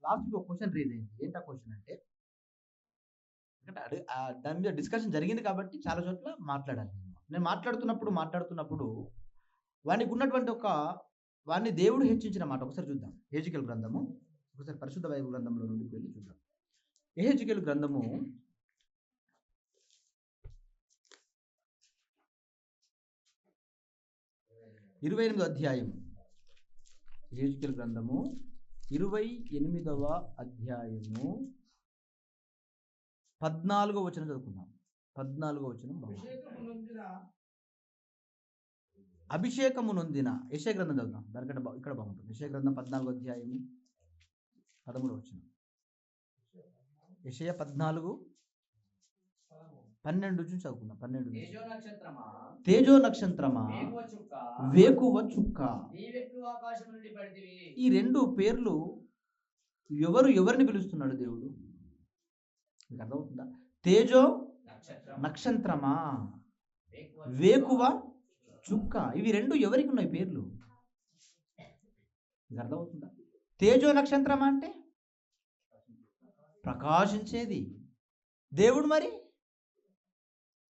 లాస్ట్‌కి ఒక question raise అయింది. ఏంటి ఆ క్వెషన్ అంటే దాని మీద డిస్కషన్ జరిగింది కాబట్టి చాలా చోట్ల మాట్లాడాను నేను. నేను మాట్లాడుతున్నప్పుడు వానికున్నటువంటి వాడిని దేవుడు హెచ్చించిన మాట ఒకసారి చూద్దాం. యెహెజ్కేలు గ్రంథము ఒకసారి పరిశుద్ధ బైబిల్ గ్రంథంలో నుండి వెళ్ళి చూద్దాం. యెహెజ్కేలు గ్రంథము 28వ అధ్యాయం. యెహెజ్కేలు గ్రంథము 28వ అధ్యాయము 14వ వచనం చదువుకుందాం. 14వ వచనం అభిషేకము నొందిన యెషయా గ్రంథం చదువుదాం. దానికంటే ఇక్కడ బాగుంటుంది. యెషయా గ్రంథం 14వ అధ్యాయము 13వ వచనం. యెషయా 14:12 నుంచి చదువుకుందాం. 12. తేజో నక్షత్రమా వేకువ చుక్క. ఈ రెండు పేర్లు ఎవరిని పిలుస్తున్నాడు దేవుడు? మీకు అర్థమవుతుందా? తేజో నక్షత్రమా వేకువ చుక్క. ఇవి రెండు ఎవరికి ఉన్నాయి పేర్లు? మీకు అర్థమవుతుందా? తేజో నక్షత్రమా అంటే ప్రకాశించేది. దేవుడు మరి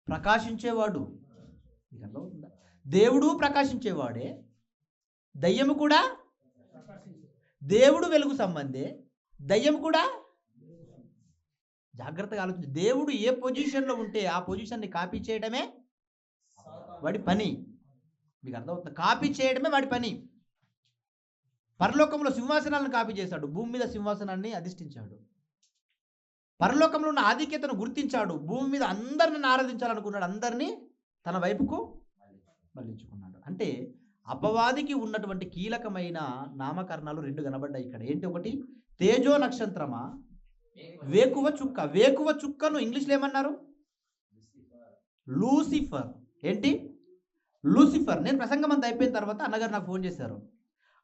ప్రకాశించేవాడు. మీకు అర్థమవుతుందా? దేవుడు ప్రకాశించేవాడే, దయ్యము కూడా. దేవుడు వెలుగు సంబంధే, దయ్యం కూడా. జాగ్రత్తగా ఆలోచించి, దేవుడు ఏ పొజిషన్లో ఉంటే ఆ పొజిషన్ని కాపీ చేయడమే వాడి పని. మీకు అర్థమవుతుంది? కాపీ చేయడమే వాడి పని. పరలోకంలో సింహాసనాలను కాపీ చేశాడు, భూమి మీద సింహాసనాన్ని అధిష్ఠించాడు. పరలోకంలో ఉన్న ఆధిక్యతను గుర్తించాడు, భూమి మీద అందరిని ఆరాధించాలనుకున్నాడు, అందరినీ తన వైపుకు మళ్ళించుకున్నాడు. అంటే అపవాదికి ఉన్నటువంటి కీలకమైన నామకరణాలు రెండు కనబడ్డాయి ఇక్కడ. ఏంటి? ఒకటి తేజో నక్షత్రమా వేకువ చుక్క. వేకువ చుక్కను ఇంగ్లీష్లో ఏమన్నారు? లూసిఫర్. ఏంటి? లూసిఫర్. నేను ప్రసంగం అంతా అయిపోయిన తర్వాత అన్నగారు నాకు ఫోన్ చేశారు.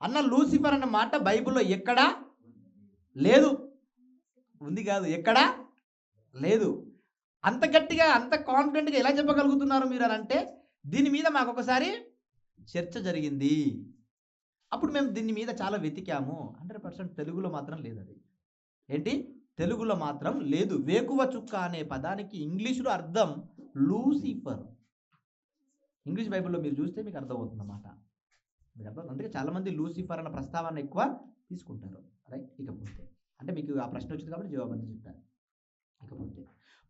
అన్న, లూసిఫర్ అన్న మాట బైబిల్లో ఎక్కడా లేదు. ఉంది కాదు, ఎక్కడా లేదు. అంత గట్టిగా అంత కాన్ఫిడెంట్గా ఎలా చెప్పగలుగుతున్నారు మీరు అని అంటే, దీని మీద మాకు ఒకసారి చర్చ జరిగింది. అప్పుడు మేము దీని మీద చాలా వెతికాము. 100% తెలుగులో మాత్రం లేదు. అది ఏంటి? తెలుగులో మాత్రం లేదు. వేకువ చుక్క అనే పదానికి ఇంగ్లీషులో అర్థం లూసిఫర్. ఇంగ్లీష్ బైబిల్లో మీరు చూస్తే మీకు అర్థమవుతుందన్నమాట. మీకు అర్థం. అందుకే చాలామంది లూసిఫర్ అన్న ప్రస్తావన ఎక్కువ తీసుకుంటారు. రైట్. ఇకపోతే అంటే మీకు ఆ ప్రశ్న వచ్చింది కాబట్టి జవాబు అంతా చెప్తాను. ఇకపోతే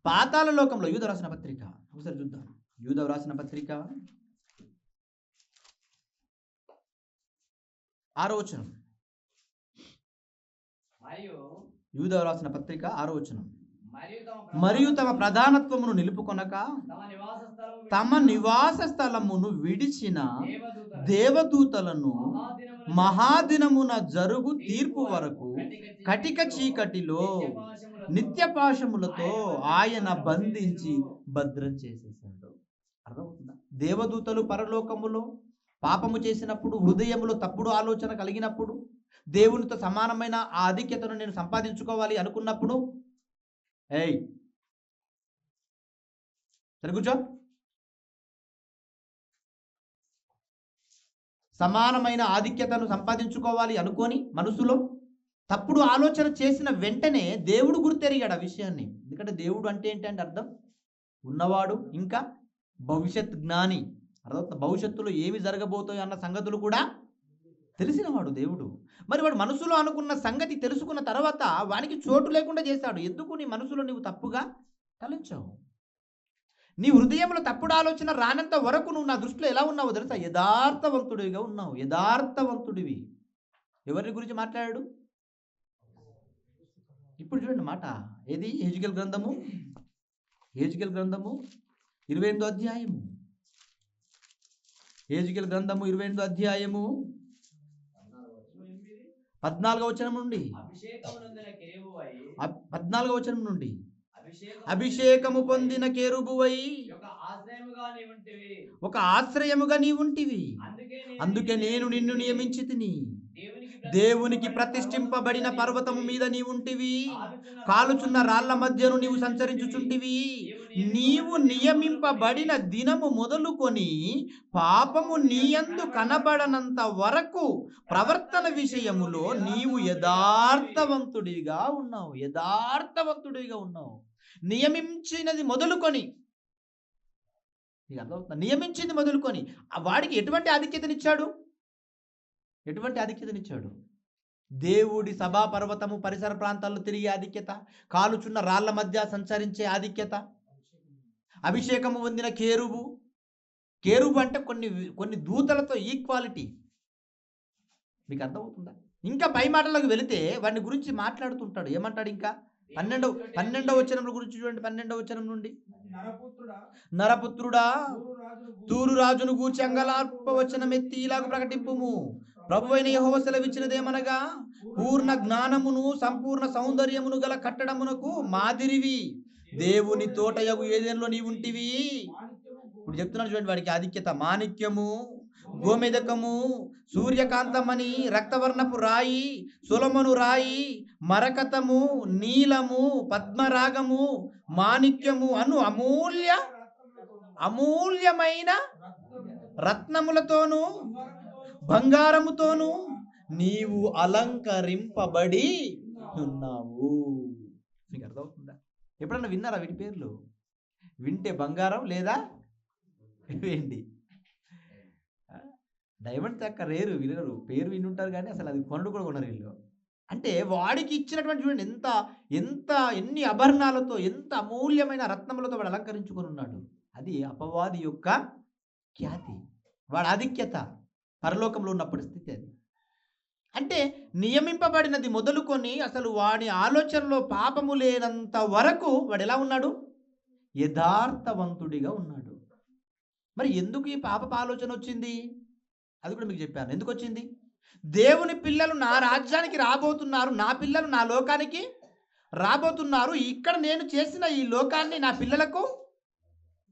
పాతాళ లోకంలో యూదా రాసిన పత్రిక ఒకసారి చూద్దాం. యూదా రాసిన పత్రిక 6వ వచనం. యూదా రాసిన పత్రిక 6వ వచనం. మరియు తమ ప్రధానత్వమును నిలుపుకొనక తమ నివాస స్థలమును విడిచిన దేవదూతలను మహాదినమున జరుగు తీర్పు వరకు కటిక చీకటిలో నిత్యపాశములతో ఆయన బంధించి భద్రం చేసేసాడు. అర్థమవుతుందా? దేవదూతలు పరలోకములో పాపము చేసినప్పుడు, హృదయములో తప్పుడు ఆలోచన కలిగినప్పుడు, దేవునితో సమానమైన ఆ ఆధిక్యతను నేను సంపాదించుకోవాలి అనుకున్నప్పుడు, ఏయ్ సరే కూర్చో, సమానమైన ఆధిక్యతను సంపాదించుకోవాలి అనుకొని మనసులో తప్పుడు ఆలోచన చేసిన వెంటనే దేవుడు గుర్తెరిగాడు ఆ విషయాన్ని. ఎందుకంటే దేవుడు అంటే ఏంటంటే అర్థం ఉన్నవాడు, ఇంకా భవిష్యత్ జ్ఞాని. అర్థం. భవిష్యత్తులో ఏమి జరగబోతాయో అన్న సంగతులు కూడా తెలిసినవాడు దేవుడు. మరి వాడు మనసులో అనుకున్న సంగతి తెలుసుకున్న తర్వాత వానికి చోటు లేకుండా చేశాడు. ఎందుకు? నీ మనసులో నువ్వు తప్పుగా తలంచావు. నీ హృదయంలో తప్పుడు ఆలోచన రానంత వరకు నువ్వు నా దృష్టిలో ఎలా ఉన్నావో తెలుసా? యథార్థవంతుడివిగా ఉన్నావు. యథార్థవంతుడివి. ఎవరి గురించి మాట్లాడాడు? ఇప్పుడు చూడండి మాట. ఏది? యెహెజ్కేలు గ్రంథము 28వ అధ్యాయము. యెహెజ్కేలు గ్రంథము 28వ అధ్యాయము 14వ వచనం నుండి 14వ వచనం నుండి అభిషేకము పొందిన కేరుబువై ఒక ఆశ్రయముగా నీవుంటివి. అందుకే నేను నిన్ను నియమించి తిని దేవునికి ప్రతిష్ఠింపబడిన పర్వతము మీద నీవుంటివి, కాలుచున్న రాళ్ల మధ్యను నీవు సంచరించుచుంటివి. నీవు నియమింపబడిన దినము మొదలుకొని పాపము నీయందు కనబడనంత వరకు ప్రవర్తన విషయములో నీవు యథార్థవంతుడిగా ఉన్నావు. యథార్థవంతుడిగా ఉన్నావు. నియమించినది మొదలుకొని, నియమించింది మొదలుకొని వాడికి ఎటువంటి ఆధిక్యతనిచ్చాడు? ఎటువంటి ఆధిక్యతనిచ్చాడు? దేవుడి సభా పర్వతము పరిసర ప్రాంతాల్లో తిరిగే ఆధిక్యత, కాలుచున్న రాళ్ల మధ్య సంచరించే ఆధిక్యత, అభిషేకము పొందిన కేరుబు. కేరుబు అంటే కొన్ని దూతలతో ఈక్వాలిటీ. మీకు అర్థమవుతుందా? ఇంకా పై మాటలకు వెళితే వాడిని గురించి మాట్లాడుతుంటాడు. ఏమంటాడు? ఇంకా 12వ వచనం గురించి చూడండి. 12వ వచనం నుండి, నరపుత్రుడా, తూరు రాజును గూర్చి అంగలార్ప వచనం ఎత్తి ఇలాగ ప్రకటింపుము. ప్రభువైన యెహోవా సెలవిచ్చినదేమనగా, పూర్ణ జ్ఞానమును సంపూర్ణ సౌందర్యమును గల కట్టడమునకు మాదిరివి దేవుని తోటయగు ఏదెన్లో నీవుంటివి. ఇప్పుడు చెప్తున్నాను చూడండి వాడికి ఆధిక్యత. మాణిక్యము, గోమెదకము, సూర్యకాంతమణి, రక్తవర్ణపు రాయి, సొలొమోను రాయి, మరకతము, నీలము, పద్మరాగము, మాణిక్యము అను అమూల్యమైన రత్నములతోనూ బంగారముతోనూ నీవు అలంకరింపబడి ఉన్నావు. మీకు అర్థమవుతుందా? ఎప్పుడన్నా విన్నారా వీటి పేర్లు? వింటే బంగారం లేదా వెండి. డైమండ్ చక్క రేరు, వినరు. పేరు వినుంటారు కానీ అసలు అది కొనడు కూడా కొనరు వీళ్ళు. అంటే వాడికి ఇచ్చినటువంటి చూడండి ఎన్ని ఆభరణాలతో, ఎంత అమూల్యమైన రత్నములతో వాడు అలంకరించుకొని ఉన్నాడు. అది అపవాది యొక్క ఖ్యాతి, వాడి ఆధిక్యత పరలోకంలో ఉన్న పరిస్థితి అది. అంటే నియమింపబడినది మొదలుకొని అసలు వాడి ఆలోచనలో పాపము లేనంత వరకు వాడు ఎలా ఉన్నాడు? యథార్థవంతుడిగా ఉన్నాడు. మరి ఎందుకు ఈ పాపపు ఆలోచన వచ్చింది? అది కూడా మీకు చెప్పాను. ఎందుకు వచ్చింది? దేవుని పిల్లలు నా రాజ్యానికి రాబోతున్నారు, నా పిల్లలు నా లోకానికి రాబోతున్నారు. ఇక్కడ నేను చేసిన ఈ లోకాన్ని నా పిల్లలకు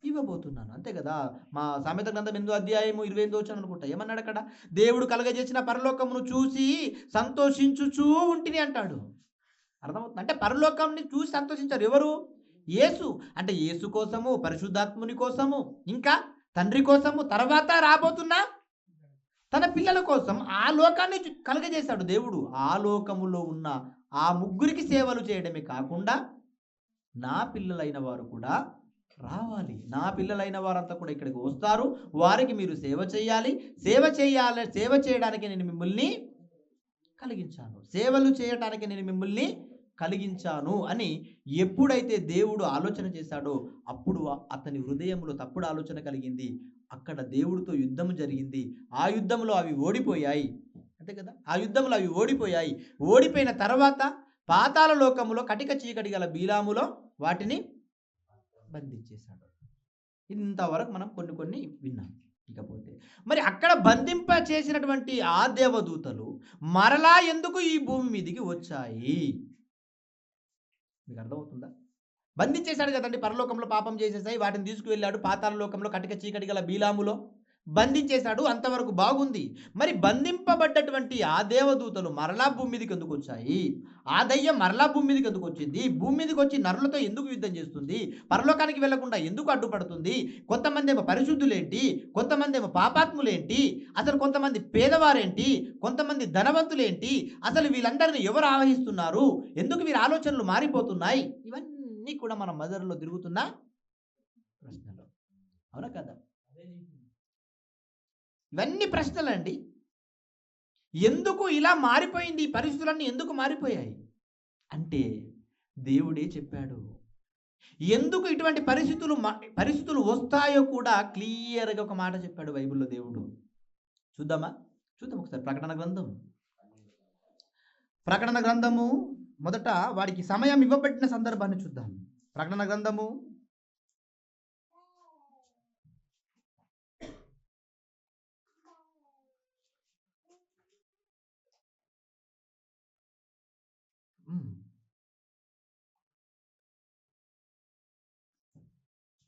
ఇవ్వబోతున్నాను. అంతే కదా. మా సామెత గ్రంథం 8వ అధ్యాయము 28వ వచనం అనుకుంటా. ఏమన్నాడు అక్కడ? దేవుడు కలగజేసిన పరలోకమును చూసి సంతోషించుచూ ఉంటిని అంటాడు. అర్థమవుతుంది? అంటే పరలోకంని చూసి సంతోషించారు ఎవరు? యేసు. అంటే యేసు కోసము, పరిశుద్ధాత్ముని కోసము, ఇంకా తండ్రి కోసము, తర్వాత రాబోతున్న తన పిల్లల కోసం ఆ లోకాన్ని కలగజేశాడు దేవుడు. ఆ లోకములో ఉన్న ఆ ముగ్గురికి సేవలు చేయడమే కాకుండా నా పిల్లలైన వారు కూడా రావాలి. నా పిల్లలైన వారంతా కూడా ఇక్కడికి వస్తారు. వారికి మీరు సేవ చేయాలి. సేవ చేయడానికి నేను మిమ్మల్ని కలిగించాను. సేవలు చేయడానికి నేను మిమ్మల్ని కలిగించాను అని ఎప్పుడైతే దేవుడు ఆలోచన చేశాడో అప్పుడు అతని హృదయంలో తప్పుడు ఆలోచన కలిగింది. అక్కడ దేవుడితో యుద్ధం జరిగింది. ఆ యుద్ధంలో అవి ఓడిపోయాయి. అంతే కదా. ఆ యుద్ధంలో అవి ఓడిపోయాయి. ఓడిపోయిన తర్వాత పాతాళ లోకములో కటిక చీకటి గల బీలాములో వాటిని బంధించేశాడు. ఇంతవరకు మనం కొన్ని విన్నాం. ఇకపోతే మరి అక్కడ బంధింప చేసినటువంటి ఆ దేవదూతలు మరలా ఎందుకు ఈ భూమి మీదికి వచ్చాయి? మీకు అర్థమవుతుందా? బంధించేశాడు కదండి. పరలోకంలో పాపం చేసేసాయి, వాటిని తీసుకువెళ్ళాడు. పాతాళ లోకంలో కటిక చీకటి గల బీలాములో బంధించేశాడు. అంతవరకు బాగుంది. మరి బంధింపబడ్డటువంటి ఆ దేవదూతలు మరలా భూమి మీదకి ఎందుకు వచ్చాయి? ఆ దయ్యం మరలా భూమి మీదకి ఎందుకు వచ్చింది? భూమి మీదకి వచ్చి నరులతో ఎందుకు యుద్ధం చేస్తుంది? పరలోకానికి వెళ్లకుండా ఎందుకు అడ్డుపడుతుంది? కొంతమంది ఏమో పరిశుద్ధులేంటి, కొంతమంది ఏమో పాపాత్ములేంటి, అసలు కొంతమంది పేదవారేంటి, కొంతమంది ధనవంతులేంటి, అసలు వీళ్ళందరినీ ఎవరు ఆవహిస్తున్నారు? ఎందుకు వీరి ఆలోచనలు మారిపోతున్నాయి? ఇవన్నీ కూడా మన మదర్లో తిరుగుతున్న ప్రశ్నలు. అవునా కదా? ఇవన్నీ ప్రశ్నలండి. ఎందుకు ఇలా మారిపోయింది? ఈ పరిస్థితులన్నీ ఎందుకు మారిపోయాయి అంటే దేవుడే చెప్పాడు. ఎందుకు ఇటువంటి పరిస్థితులు వస్తాయో కూడా క్లియర్గా ఒక మాట చెప్పాడు బైబిల్లో దేవుడు. చూద్దాం ఒకసారి ప్రకటన గ్రంథము మొదట వాడికి సమయం ఇవ్వబడిన సందర్భాన్ని చూద్దాం. ప్రకటన గ్రంథము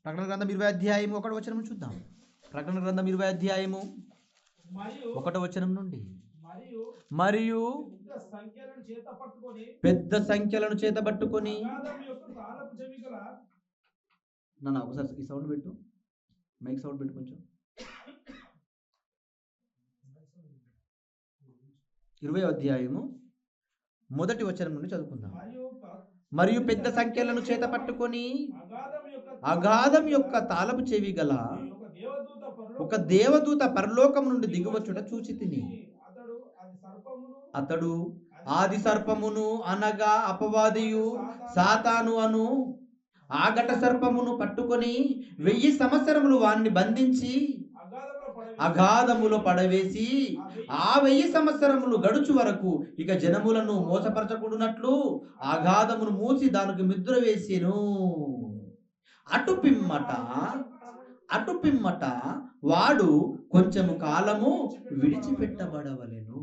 20 అధ్యాయము 1వ వచనం చూద్దాం. ప్రకటన గ్రంథం 20 అధ్యాయము 1వ వచనం నుండి, మరియు పెద్ద సంఖ్యలను చేతబట్టుకొని నాన్న ఒకసారి ఈ సౌండ్ పెట్టు, మైక్ సౌండ్ పెట్టు కొంచెం. 20వ అధ్యాయము 1వ వచనం నుండి చదువుకుందాం. మరియు పెద్ద సంఖ్యలను చేత పట్టుకొని అగాధం యొక్క తాళపు చెవి గల ఒక దేవదూత పరలోకం నుండి దిగువచ్చుట చూచి తిని, అతడు ఆది సర్పమును అనగా అపవాదియు సాతాను అను ఆగట సర్పమును పట్టుకొని 1000 సంవత్సరములు వాణ్ణి బంధించి అగాధములో పడవేసి ఆ 1000 సంవత్సరములు గడుచు వరకు ఇక జనములను మోసపరచకుండునట్లు అగాధమును మూసి దానికి ముద్ర వేసెను. అటు పిమ్మట వాడు కొంచెము కాలము విడిచిపెట్టబడవలెను.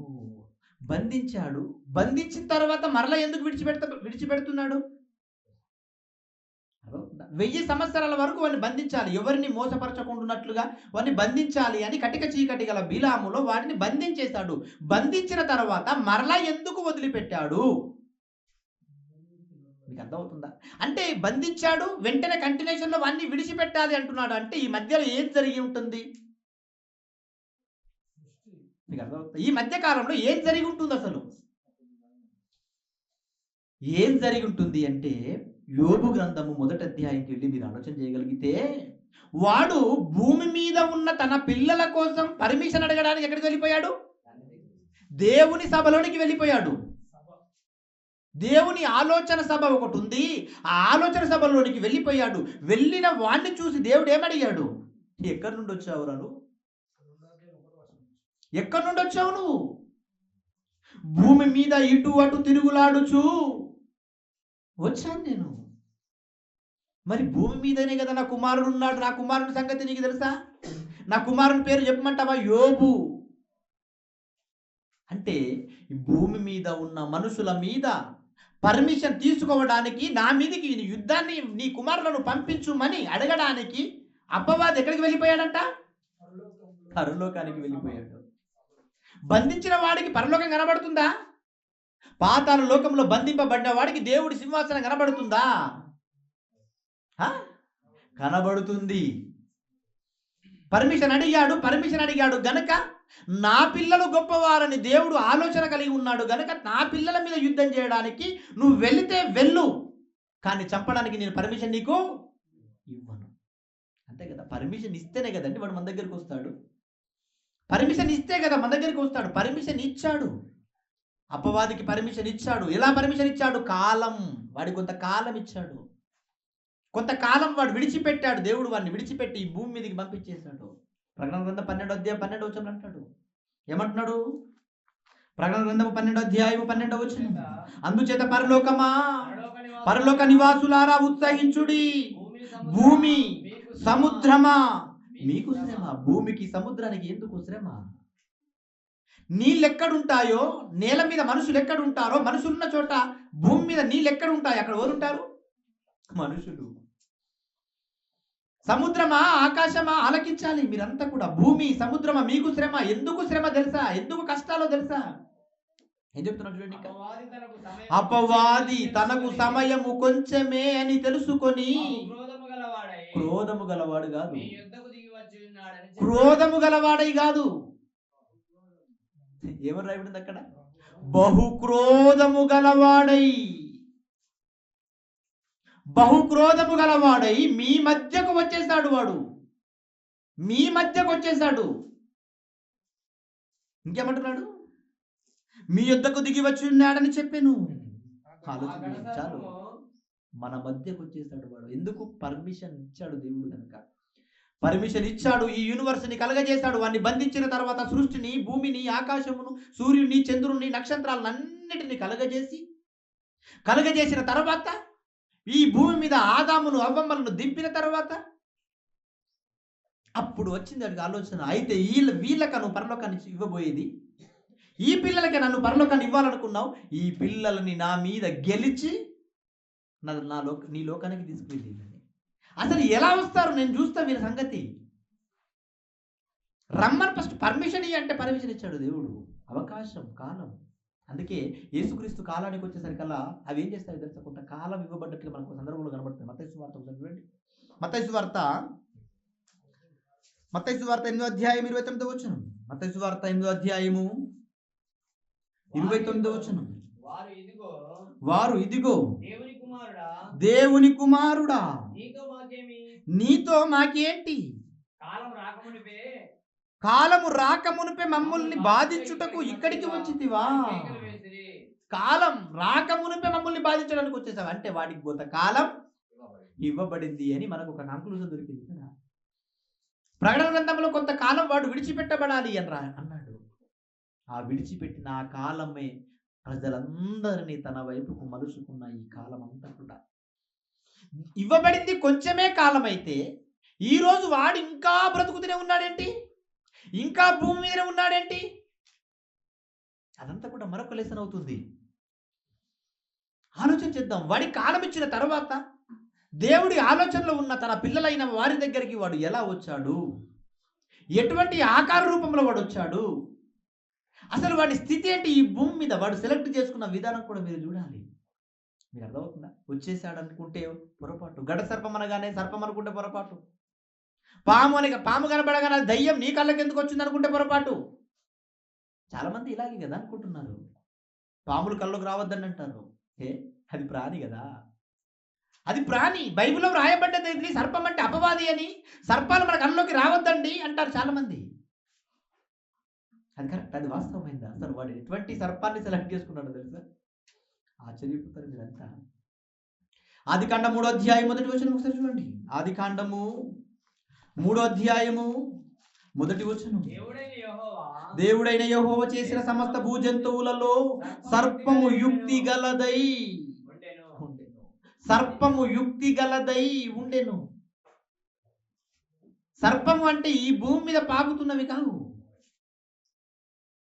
బంధించాడు. బంధించిన తర్వాత మరలా ఎందుకు విడిచిపెడుతున్నాడు? 1000 సంవత్సరాల వరకు వాడిని బంధించాలి, ఎవరిని మోసపరచకుండానట్లుగా వాడిని బంధించాలి అని కటిక చీకటి గల బిలాములో వాడిని బంధించేశాడు. బంధించిన తర్వాత మరలా ఎందుకు వదిలిపెట్టాడు? మీకు అర్థమవుతుందా? అంటే బంధించాడు, వెంటనే కంటిన్యూషన్ లో వాడిని విడిచిపెట్టాలి అంటున్నాడు. అంటే ఈ మధ్యలో ఏం జరిగి ఉంటుంది? మీకు అర్థమవుతుంది? ఈ మధ్య కాలంలో ఏం జరిగి ఉంటుంది? అసలు ఏం జరిగి ఉంటుంది అంటే, యోబు గ్రంథము 1వ అధ్యాయంకి వెళ్ళి మీరు ఆలోచన చేయగలిగితే, వాడు భూమి మీద ఉన్న తన పిల్లల కోసం పర్మిషన్ అడగడానికి ఎక్కడికి వెళ్ళిపోయాడు? దేవుని సభలోనికి వెళ్ళిపోయాడు. దేవుని ఆలోచన సభ ఒకటి ఉంది, ఆ ఆలోచన సభలోనికి వెళ్ళిపోయాడు. వెళ్ళిన వాడిని చూసి దేవుడు ఏమడిగాడు? ఎక్కడి నుండి వచ్చావు రాను? ఎక్కడి నుండి వచ్చావు నువ్వు? భూమి మీద ఇటు అటు తిరుగులాడుచు వచ్చాను నేను. మరి భూమి మీదనే కదా నా కుమారుడు ఉన్నాడు. నా కుమారుని సంగతి నీకు తెలుసా? నా కుమారుని పేరు చెప్పమంటావా? యోబు. అంటే భూమి మీద ఉన్న మనుషుల మీద పర్మిషన్ తీసుకోవడానికి, నా మీదకి యుద్ధాన్ని నీ కుమారులను పంపించుమని అడగడానికి అపవాది ఎక్కడికి వెళ్ళిపోయాడంట? పరలోకానికి వెళ్ళిపోయాడు. బంధించిన వాడికి పరలోకం కనబడుతుందా? పాతాళ లోకంలో బంధింపబడిన వాడికి దేవుడి సింహాసనం కనబడుతుందా? కనబడుతుంది. పర్మిషన్ అడిగాడు గనక నా పిల్లలు గొప్పవారని దేవుడు ఆలోచన కలిగి ఉన్నాడు గనక నా పిల్లల మీద యుద్ధం చేయడానికి నువ్వు వెళితే వెళ్ళు, కానీ చంపడానికి నేను పర్మిషన్ నీకు ఇవ్వను. అంతే కదా? పర్మిషన్ ఇస్తేనే కదండి వాడు మన దగ్గరికి వస్తాడు. పర్మిషన్ ఇస్తే కదా మన దగ్గరికి వస్తాడు. పర్మిషన్ ఇచ్చాడు, అపవాదికి పర్మిషన్ ఇచ్చాడు. ఎలా పర్మిషన్ ఇచ్చాడు? కాలం. వాడికి కొంతకాలం ఇచ్చాడు. కొంతకాలం వాడు విడిచిపెట్టాడు. దేవుడు వాడిని విడిచిపెట్టి ఈ భూమి మీదకి పంపించేశాడు. ప్రకటన గ్రంథం 12వ అధ్యాయం 12వ వచనం అంటాడు. ఏమంటున్నాడు? ప్రకటన గ్రంథం 12వ అధ్యాయం 12వ వచనం, అందుచేత పరలోక నివాసులారా ఉత్సహించుడి, భూమి సముద్రమా మీకు శ్రమ. భూమికి సముద్రానికి ఎందుకు శ్రమ? నీళ్ళు ఎక్కడుంటాయో, నేల మీద మనుషులు ఎక్కడుంటారో, మనుషులున్న చోట భూమి మీద నీళ్ళు ఎక్కడుంటాయి? అక్కడ ఎవరుంటారు? మనుషులు. సముద్రమా ఆకాశమా ఆలకించాలి మీరంతా కూడా. భూమి సముద్రమా మీకు శ్రమ. ఎందుకు శ్రమ తెలుసా? ఎందుకు కష్టాలో తెలుసా? ఏం చెప్తున్నాడు చూడండి. అపవాది తనకు సమయము కొంచెమే అని తెలుసుకొని క్రోధము గలవాడు కాదు, క్రోధము గలవాడై కాదు. ఏమని రాయబడింది అక్కడ? బహుక్రోధము గలవాడై మీ మధ్యకు వచ్చేసాడు. వాడు మీ మధ్యకు వచ్చేసాడు. ఇంకేమంటున్నాడు? మీ యొద్దకు దిగి వచ్చి ఉన్నాడని చెప్పాను. ఆలోచన చాలు. మన మధ్యకు వచ్చేసాడు వాడు. ఎందుకు? పర్మిషన్ ఇచ్చాడు దేవుడు కనుక. పర్మిషన్ ఇచ్చాడు. ఈ యూనివర్స్ని కలగజేశాడు. వాడిని బంధించిన తర్వాత సృష్టిని, భూమిని, ఆకాశమును, సూర్యుని, చంద్రుని, నక్షత్రాలన్నిటిని కలగజేసిన తర్వాత ఈ భూమి మీద ఆదామును అవ్వమ్మలను దింపిన తర్వాత అప్పుడు వచ్చింది వాడికి ఆలోచన. అయితే వీళ్ళకి నువ్వు పరలోకాన్ని ఇవ్వబోయేది, ఈ పిల్లలకి నన్ను పరలోకాన్ని ఇవ్వాలనుకున్నావు, ఈ పిల్లలని నా మీద గెలిచి నీ లోకానికి తీసుకువెళ్ళి. అసలు ఎలా వస్తారు నేను చూస్తా వీళ్ళ సంగతి. రమ్మని ఫస్ట్ పర్మిషన్ అంటే పర్మిషన్ ఇచ్చాడు దేవుడు. అవకాశం, కాలం. అందుకే యేసుక్రీస్తు కాలానికి వచ్చేసరికల్లా అవి ఏం చేస్తాయి తెలుసా? కొంత కాలం ఇవ్వబడ్డట్లుగా మనకు సందర్భంలో కనబడుతుంది. మత్తయి సువార్త చూడండి. మత్తయి సువార్త 8వ అధ్యాయం 29వ వచనం. మత్తయి సువార్త 8వ అధ్యాయము 29వ వచనం. వారు ఇదిగో దేవుని కుమారుడా, నీతో మాకేంటి? కాలము రాకమునిపే మమ్మల్ని బాధించుటకు ఇక్కడికి వచ్చితివా? కాలం రాకమునిపే మమ్మల్ని బాధించడానికి వచ్చేసావు అంటే వాడికి కొంత కాలం ఇవ్వబడింది అని మనకు ఒక కంక్లూజన్ దొరికింది కదా. ప్రకటన గ్రంథంలో కొంతకాలం వాడు విడిచిపెట్టబడాలి అన్నాడు. ఆ విడిచిపెట్టిన ఆ కాలమే ప్రజలందరినీ తన వైపుకు మలుచుకున్న ఈ కాలం అంతా కూడా ఇవ్వబడింది కొంచెమే కాలం అయితే ఈరోజు వాడు ఇంకా బ్రతుకుతూనే ఉన్నాడేంటి? ఇంకా భూమి మీద ఉన్నాడేంటి? అదంతా కూడా మరొక లెసన్ అవుతుంది. ఆలోచన చేద్దాం. వాడి కాలం ఇచ్చిన తర్వాత దేవుడి ఆలోచనలో ఉన్న తన పిల్లలైన వారి దగ్గరికి వాడు ఎలా వచ్చాడు? ఎటువంటి ఆకార రూపంలో వాడు వచ్చాడు? అసలు వాడి స్థితి ఏంటి ఈ భూమి మీద? వాడు సెలెక్ట్ చేసుకున్న విధానం కూడా మీరు చూడాలి. మీరు అర్థమవుతుందా? వచ్చేసాడు అనుకుంటే పొరపాటు. గడ సర్పం అనగానే సర్పం అనుకుంటే పొరపాటు. పాము కనబడగానే దయ్యం నీ కళ్ళకి ఎందుకు వచ్చింది అనుకుంటే పొరపాటు. చాలా మంది ఇలాగే కదా అనుకుంటున్నారు. పాములు కళ్ళకు రావద్దని అంటారు. అది ప్రాణి కదా, అది ప్రాణి. బైబిల్లో రాయబడ్డది సర్పం అంటే అపవాది అని. సర్పాలు మన కళ్ళలోకి రావద్దండి అంటారు చాలా మంది. అది కరెక్ట్, అది వాస్తవమైందా? అసలు వాడు ఎటువంటి సర్పాన్ని సెలెక్ట్ చేసుకున్నాడో తెలుసా? ఆశ్చర్యపోతారు మీరంతా. ఆదికాండం 3వ అధ్యాయం 1వ వచనం ఒకసారి చూడండి. ఆదికాండము 3వ అధ్యాయము 1వ వచనం. దేవుడైన యెహోవా చేసిన సమస్త భూజంతువులలో సర్పము యుక్తి గలదై ఉండెను. సర్పము అంటే ఈ భూమి మీద పాకుతున్నవి కాదు.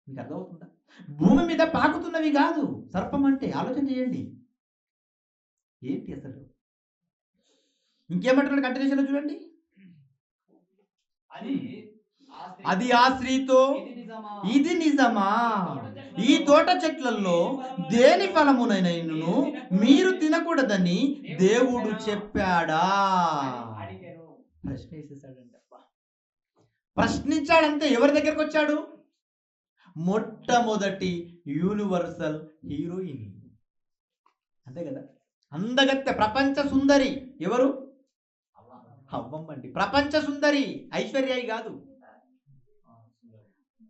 మీకు అర్థమవుతుందా? భూమి మీద పాకుతున్నవి కాదు సర్పం అంటే. ఆలోచన చేయండి ఏంటి అసలు. ఇంకేమంటున్నాడు కంటిన్యూషన్ లో చూడండి. అది ఆ స్త్రీతో, ఇది నిజమా? ఈ తోట చెట్లలో దేని ఫలమునైనను మీరు తినకూడదని దేవుడు చెప్పాడా? ప్రశ్న వేసేసాడండి. ప్రశ్నించాడంటే ఎవరి దగ్గరకు వచ్చాడు? మొట్టమొదటి యూనివర్సల్ హీరోయిన్, అంతే కదా. అందగత్తె, ప్రపంచ సుందరి ఎవరు? అవ్వమ్మండి. ప్రపంచ సుందరి, ఐశ్వర్యాయి కాదు,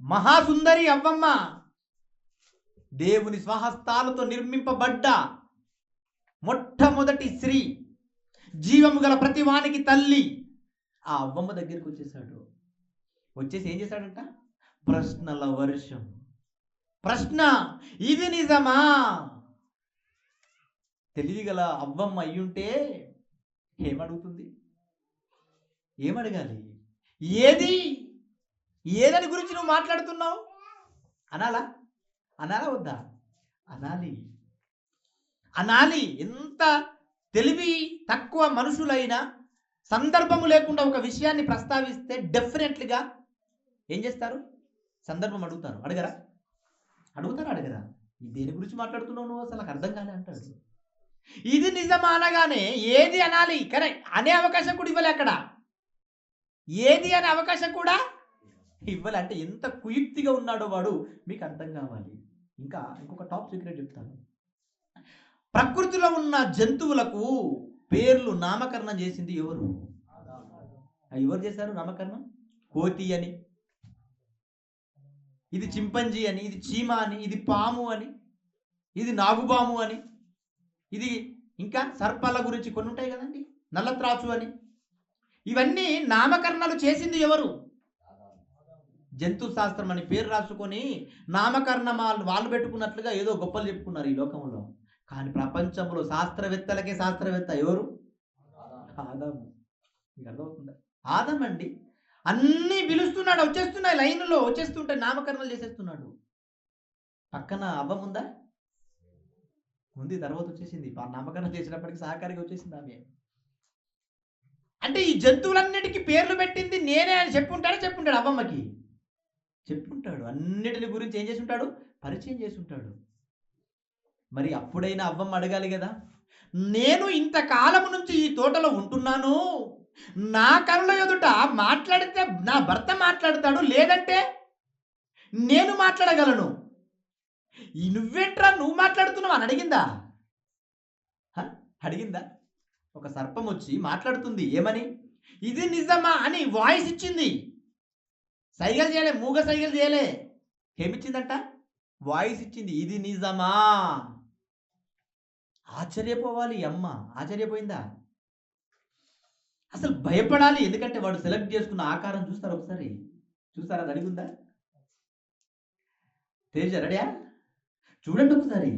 మహాసుందరి అవ్వమ్మ. దేవుని స్వహస్తాలతో నిర్మింపబడ్డ మొట్టమొదటి స్త్రీ, జీవము గల ప్రతి వానికి తల్లి. ఆ అవ్వమ్మ దగ్గరికి వచ్చేసాడు. వచ్చేసి ఏం చేశాడంట? ప్రశ్నల వర్షం. ప్రశ్న, ఇది నిజమా? తెలివిగల అవ్వమ్మ అయ్యుంటే ఏమడుగుతుంది? ఏమడగాలి? ఏదని గురించి నువ్వు మాట్లాడుతున్నావు అనాలా వద్దా? అనాలి. ఎంత తెలివి తక్కువ మనుషులైనా సందర్భము లేకుండా ఒక విషయాన్ని ప్రస్తావిస్తే డెఫినెట్లీగా ఏం చేస్తారు? సందర్భం అడుగుతారు. అడగరా? దేని గురించి మాట్లాడుతున్నావు నువ్వు? అసలు నాకు అర్థం కాలే అంటాడు. ఇది నిజమా అనగానే ఏది అనాలి? కరెక్ట్ అనే అవకాశం కూడా ఇవ్వలే అక్కడ. ఏది అనే అవకాశం కూడా ఇవ్వలే. అంటే ఎంత కుయుక్తిగా ఉన్నాడో వాడు మీకు అర్థం కావాలి. ఇంకొక టాప్ సీక్రెట్ చెప్తాను. ప్రకృతిలో ఉన్న జంతువులకు పేర్లు నామకరణం చేసింది ఎవరు? ఎవరు చేశారు నామకరణం? కోతి అని, ఇది చింపంజీ అని, ఇది చీమ అని, ఇది పాము అని, ఇది నాగుబాము అని, ఇది ఇంకా సర్పాల గురించి కొన్ని ఉంటాయి కదండి, నల్లత్రాచు అని. ఇవన్నీ నామకరణాలు చేసింది ఎవరు? జంతు శాస్త్రం అని పేరు రాసుకొని నామకరణం వాళ్ళు పెట్టుకున్నట్లుగా ఏదో గొప్పలు చెప్పుకున్నారు ఈ లోకంలో. కానీ ప్రపంచంలో శాస్త్రవేత్తలకే శాస్త్రవేత్త ఎవరు? ఆదాము. మీకు అర్థమవుతుందా? ఆదాం అండి. అన్నీ పిలుస్తున్నాడు, వచ్చేస్తున్నాయి లైన్లో, వచ్చేస్తుంటే నామకరణాలు చేసేస్తున్నాడు. పక్కన అవ్వముందా? ఉంది, తర్వాత వచ్చేసింది. నామకరణం చేసినప్పటికీ సహకారిగా వచ్చేసింది ఆమె. అంటే ఈ జంతువులన్నిటికీ పేర్లు పెట్టింది నేనే అని చెప్పుంటాడు అవ్వమ్మకి. చెప్పుంటాడు. అన్నిటిని గురించి ఏం చేసి ఉంటాడు? పరిచయం చేసి ఉంటాడు. మరి అప్పుడైనా అవ్వమ్మ అడగాలి కదా, నేను ఇంతకాలం నుంచి ఈ తోటలో ఉంటున్నాను, నా కనుల ఎదుట మాట్లాడితే నా భర్త మాట్లాడతాడు, లేదంటే నేను మాట్లాడగలను, ఈ నువ్వేంట్రా నువ్వు మాట్లాడుతున్నావు అని అడిగిందా? అడిగిందా? ఒక సర్పం వచ్చి మాట్లాడుతుంది, ఏమని? ఇది నిజమా అని వాయిస్ ఇచ్చింది. సైగలు చేయలే, మూగ సైగలు చేయలే. ఏమిచ్చిందంట? వాయిస్ ఇచ్చింది. ఇది నిజమా? ఆశ్చర్యపోవాలి అమ్మ. ఆశ్చర్యపోయిందా? అసలు భయపడాలి. ఎందుకంటే వాడు సెలెక్ట్ చేసుకున్న ఆకారం చూస్తారు ఒకసారి. చూస్తారా? అది అడిగిందా? తేజ రెడీయా? చూడండి ఒకసారి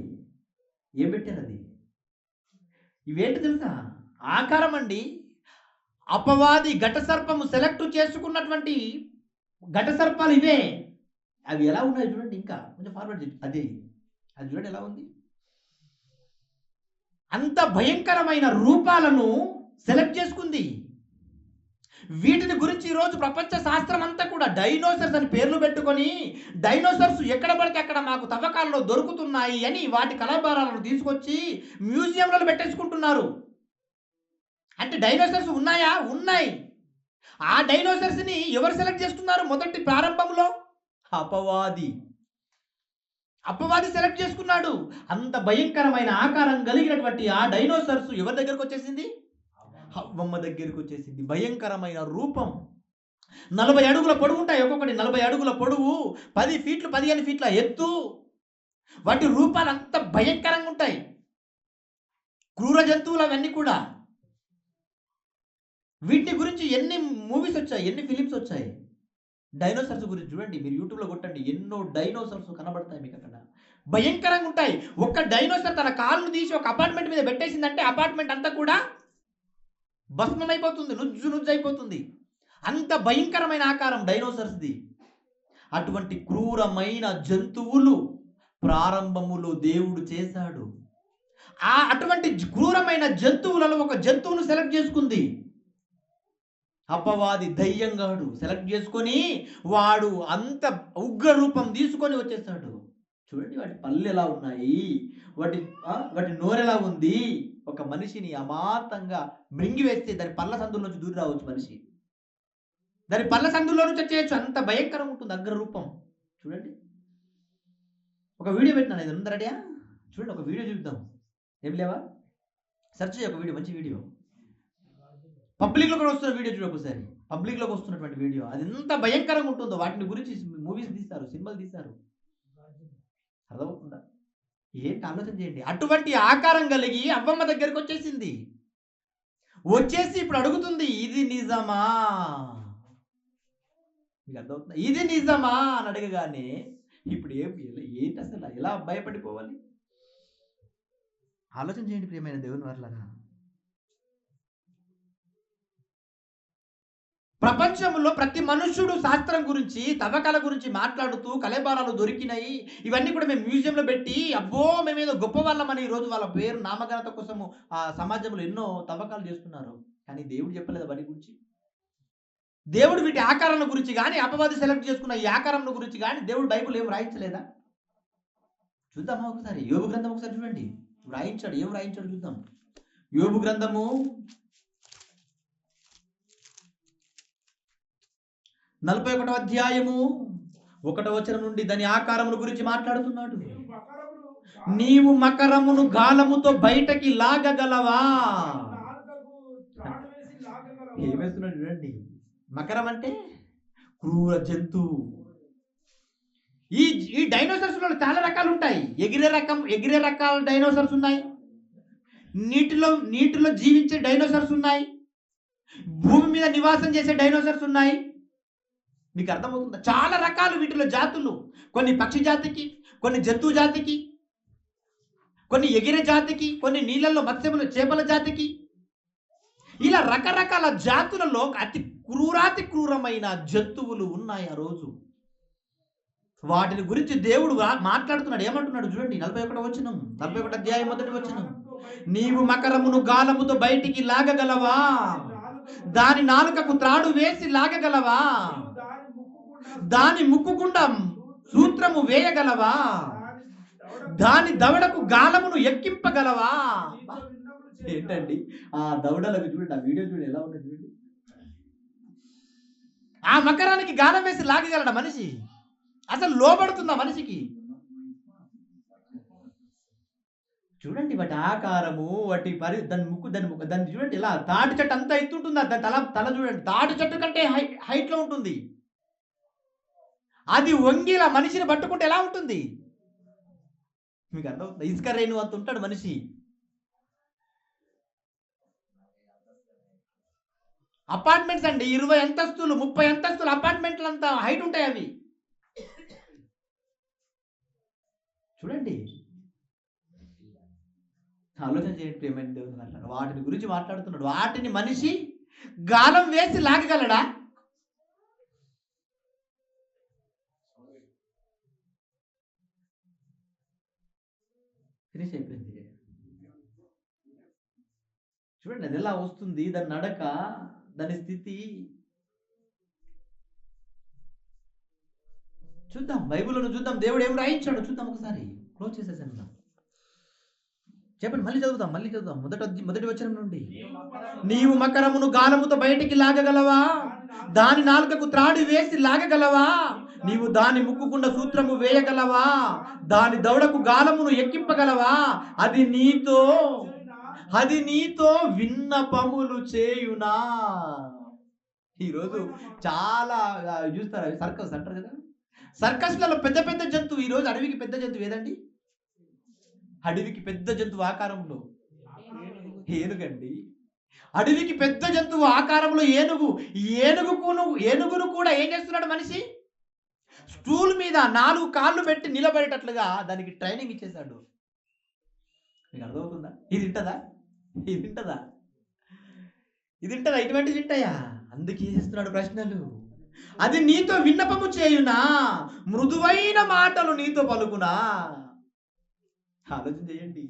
ఏం పెట్టారు. అది ఇవేంటి తెలుసా? ఆకారం అండి. అపవాది ఘట సర్పము సెలెక్ట్ చేసుకున్నటువంటి ఘట సర్పాలు ఇవే. అవి ఎలా ఉన్నాయి చూడండి. ఇంకా కొంచెం ఫార్వర్డ్ చేయండి. అది చూడండి ఎలా ఉంది. అంత భయంకరమైన రూపాలను సెలెక్ట్ చేసుకుంది. వీటిని గురించి ఈరోజు ప్రపంచ శాస్త్రం అంతా కూడా డైనోసర్స్ అని పేర్లు పెట్టుకొని, డైనోసర్స్ ఎక్కడ పడితే అక్కడ మాకు తవ్వకాల్లో దొరుకుతున్నాయి అని వాటి కళాభారాలను తీసుకొచ్చి మ్యూజియంలలో పెట్టేసుకుంటున్నారు. అంటే డైనోసర్స్ ఉన్నాయా? ఉన్నాయి. ఆ డైనోసర్స్ని ఎవరు సెలెక్ట్ చేస్తున్నారు? మొదటి ప్రారంభంలో అపవాది సెలెక్ట్ చేసుకున్నాడు. అంత భయంకరమైన ఆకారం కలిగినటువంటి ఆ డైనోసర్స్ ఎవరి దగ్గరకు వచ్చేసింది? హవ్వమ్మ దగ్గరకు వచ్చేసింది. భయంకరమైన రూపం. 40 అడుగుల పొడవు ఉంటాయి. ఒక్కొక్కటి 40 అడుగుల పొడవు, 10 ఫీట్లు 15 ఫీట్ల ఎత్తు. వాటి రూపాలు అంత భయంకరంగా ఉంటాయి. క్రూర జంతువులు అవన్నీ కూడా. వీటి గురించి ఎన్ని మూవీస్ వచ్చాయి, ఎన్ని ఫిలిమ్స్ వచ్చాయి. డైనోసర్స్ గురించి చూడండి, మీరు యూట్యూబ్లో కొట్టండి, ఎన్నో డైనోసర్స్ కనబడతాయి మీకు అక్కడ. భయంకరంగా ఉంటాయి. ఒక్క డైనోసర్ తన కాళ్ళు తీసి ఒక అపార్ట్మెంట్ మీద పెట్టేసిందంటే అపార్ట్మెంట్ అంతా కూడా భస్మమైపోతుంది, నుజ్జు అయిపోతుంది. అంత భయంకరమైన ఆకారం డైనోసర్స్ది. అటువంటి క్రూరమైన జంతువులు ప్రారంభములో దేవుడు చేశాడు. అటువంటి క్రూరమైన జంతువులలో ఒక జంతువును సెలెక్ట్ చేసుకుంది అపవాది. ధైర్యంగాడు సెలెక్ట్ చేసుకొని వాడు అంత ఉగ్ర రూపం తీసుకొని వచ్చేసాడు. చూడండి వాటి పళ్ళు ఎలా ఉన్నాయి, వాటి నోరెలా ఉంది. ఒక మనిషిని అమాంతంగా మృంగివేస్తే దాని పళ్ళ సందుల నుంచి దూరి రావచ్చు మనిషి. దాని పళ్ళ సందుల్లో నుంచి వచ్చేయచ్చు. అంత భయంకరంగా ఉంటుంది అగ్ర రూపం. చూడండి ఒక వీడియో పెట్టినాను, ఇది ఉందా రెడీయా? చూడండి ఒక వీడియో చూద్దాం. ఏం లేవా? సెర్చ్ చేయ ఒక వీడియో, మంచి వీడియో. పబ్లిక్లో కూడా వస్తున్న వీడియో చూడ ఒకసారి. పబ్లిక్లోకి వస్తున్నటువంటి వీడియో అది ఎంత భయంకరంగా ఉంటుందో. వాటిని గురించి మూవీస్ తీస్తారు, సినిమాలు తీస్తారు. అర్థమవుతుందా? ఏంటి ఆలోచన చేయండి. అటువంటి ఆకారం కలిగి అవ్వమ్మ దగ్గరికి వచ్చేసింది. వచ్చేసి ఇప్పుడు అడుగుతుంది, ఇది నిజమా? మీకు అర్థమవుతుందా? ఇది నిజమా అని అడగగానే ఇప్పుడు ఏంటి అసలు ఎలా భయపడిపోవాలి? ఆలోచన చేయండి ప్రియమైన దేవుని వారలారా. ప్రపంచంలో ప్రతి మనుష్యుడు శాస్త్రం గురించి, తవ్వకాల గురించి మాట్లాడుతూ కళేబారాలు దొరికినాయి, ఇవన్నీ కూడా మేము మ్యూజియంలో పెట్టి అబ్బో మేమేదో గొప్ప వాళ్ళమని ఈరోజు వాళ్ళ పేరు నామఘనత కోసము ఆ సమాజంలో ఎన్నో తవ్వకాలు చేస్తున్నారు. కానీ దేవుడు చెప్పలేదు వాటి గురించి. దేవుడు వీటి ఆకారాల గురించి కానీ, అపవాది సెలెక్ట్ చేసుకున్న ఈ ఆకారం గురించి కానీ దేవుడు బైబిల్ ఏం రాయించలేదా? చూద్దామా ఒకసారి. యోబు గ్రంథం ఒకసారి చూడండి. రాయించాడు, ఏం రాయించాడు చూద్దాం. యోబు గ్రంథము 41వ అధ్యాయము 1వ వచనం నుండి దాని ఆకారముల గురించి మాట్లాడుతున్నాడు. నీవు మకరమును గాలముతో బయటకి లాగగలవా? ఏమేస్తున్నాడు చూడండి. మకరం అంటే క్రూర జంతువు. ఈ డైనోసర్స్ లో చాలా రకాలు ఉంటాయి. ఎగిరే రకాల డైనోసర్స్ ఉన్నాయి. నీటిలో జీవించే డైనోసర్స్ ఉన్నాయి. భూమి మీద నివాసం చేసే డైనోసర్స్ ఉన్నాయి. మీకు అర్థమవుతుందా? చాలా రకాలు వీటిలో జాతులు. కొన్ని పక్షి జాతికి, కొన్ని జంతువు జాతికి, కొన్ని ఎగిరే జాతికి, కొన్ని నీళ్ళల్లో మత్స్యములు చేపల జాతికి, ఇలా రకరకాల జాతులలో అతి క్రూరమైన జంతువులు ఉన్నాయి ఆ రోజు. వాటిని గురించి దేవుడు మాట్లాడుతున్నాడు. ఏమంటున్నాడు చూడండి. 41వ వచనం, 41వ అధ్యాయం 1వ వచనం. నీవు మకరమును గాలముతో బయటికి లాగగలవా? దాని నాలుకకు త్రాడు వేసి లాగగలవా? దాని ముక్కుకుండా సూత్రము వేయగలవా? దాని దవడకు గాలమును ఎక్కింపగలవా? ఏంటండి ఆ దవడలకు చూడండి, ఆ వీడియో చూడండి ఎలా ఉంటుంది చూడండి. ఆ మకరానికి గాలం వేసి లాగగలడా మనిషి? అసలు లోబడుతుందా మనిషికి? చూడండి వాటి ఆకారము, వాటి దాని ముక్కు, దాన్ని చూడండి ఇలా తాటి చెట్టు అంతా ఎత్తుంటుంది. దాని తల చూడండి, తాటి చెట్టు కంటే హైట్ లో ఉంటుంది. అది వంగిలా మనిషిని పట్టుకుంటే ఎలా ఉంటుంది మీకు అర్థమవుతుంది? ఇసుక రేణు అంత ఉంటాడు మనిషి. అపార్ట్మెంట్స్ అండి, 20 అంతస్తులు 30 అంతస్తులు అపార్ట్మెంట్లు అంతా హైట్ ఉంటాయి అవి. చూడండి, ఆలోచన చేయండి ప్రియమైన దేవుని మాట్లాడు. వాటిని గురించి మాట్లాడుతున్నాడు. వాటిని మనిషి గాలం వేసి లాగగలడా? ఫినిష్ అయిపోయింది. చూడండి అది ఎలా వస్తుంది, దాని నడక, దాని స్థితి. చూద్దాం, బైబిల్లో చూద్దాం దేవుడు ఏం రాయించాడు చూద్దాం ఒకసారి. క్లోజ్ చేసేసాను. చెప్పండి, మళ్ళీ చదువుదాం. మొదటి వచనం నుండి. నీవు మకరమును గాలముతో బయటికి లాగగలవా? దాని నాలుకకు త్రాడి వేసి లాగగలవా? నీవు దాని ముక్కుకుండా సూత్రము వేయగలవా? దాని దవడకు గాలమును ఎక్కింపగలవా? అది నీతో విన్నపములు చేయునా? ఈరోజు చాలా చూస్తారు, సర్కస్ అంటారు కదా. సర్కస్లలో పెద్ద పెద్ద జంతువు, ఈరోజు అడవికి పెద్ద జంతువు ఏదండి? అడవికి పెద్ద జంతువు ఆకారంలో ఏనుగండి. అడవికి పెద్ద జంతువు ఆకారంలో ఏనుగును కూడా ఏం చేస్తున్నాడు మనిషి? స్టూల్ మీద 4 కాళ్ళు పెట్టి నిలబడేటట్లుగా దానికి ట్రైనింగ్ ఇచ్చేశాడు. మీకు అర్థమవుతుందా? ఇది వింటదా? ఇటువంటివి వింటాయా? అందుకే చేస్తున్నాడు ప్రశ్నలు. అది నీతో విన్నపము చేయునా? మృదువైన మాటలు నీతో పలుకునా? ఆలోచన చేయండి.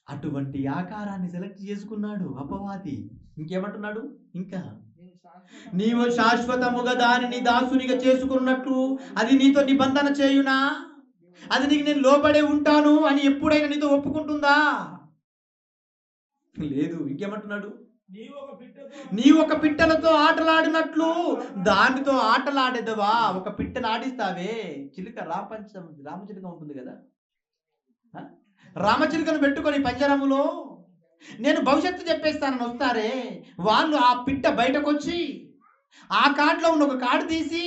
అటువంటి ఆకారాన్ని సెలెక్ట్ చేసుకున్నాడు అపవాది. ఇంకేమంటున్నాడు? ఇంకా నీవు శాశ్వతముగా దానిని దాసునిగా చేసుకున్నట్లు అది నీతో నిబంధన చేయునా? అది నీకు నేను లోబడే ఉంటాను అని ఎప్పుడైనా నీతో ఒప్పుకుంటుందా? లేదు. ఇంకేమంటున్నాడు? నీవు ఒక పిట్టలతో ఆటలాడినట్లు దానితో ఆటలాడేదవా? ఒక పిట్టను ఆడిస్తావే. చిలుక రామచిలుక ఉంటుంది కదా, రామచిలుకను పెట్టుకొని పంజరములో నేను భవిష్యత్తు చెప్పేస్తానని వస్తారే, వాళ్ళు ఆ పిట్ట బయటకు వచ్చి ఆ కార్డులో ఉన్న ఒక కార్డు తీసి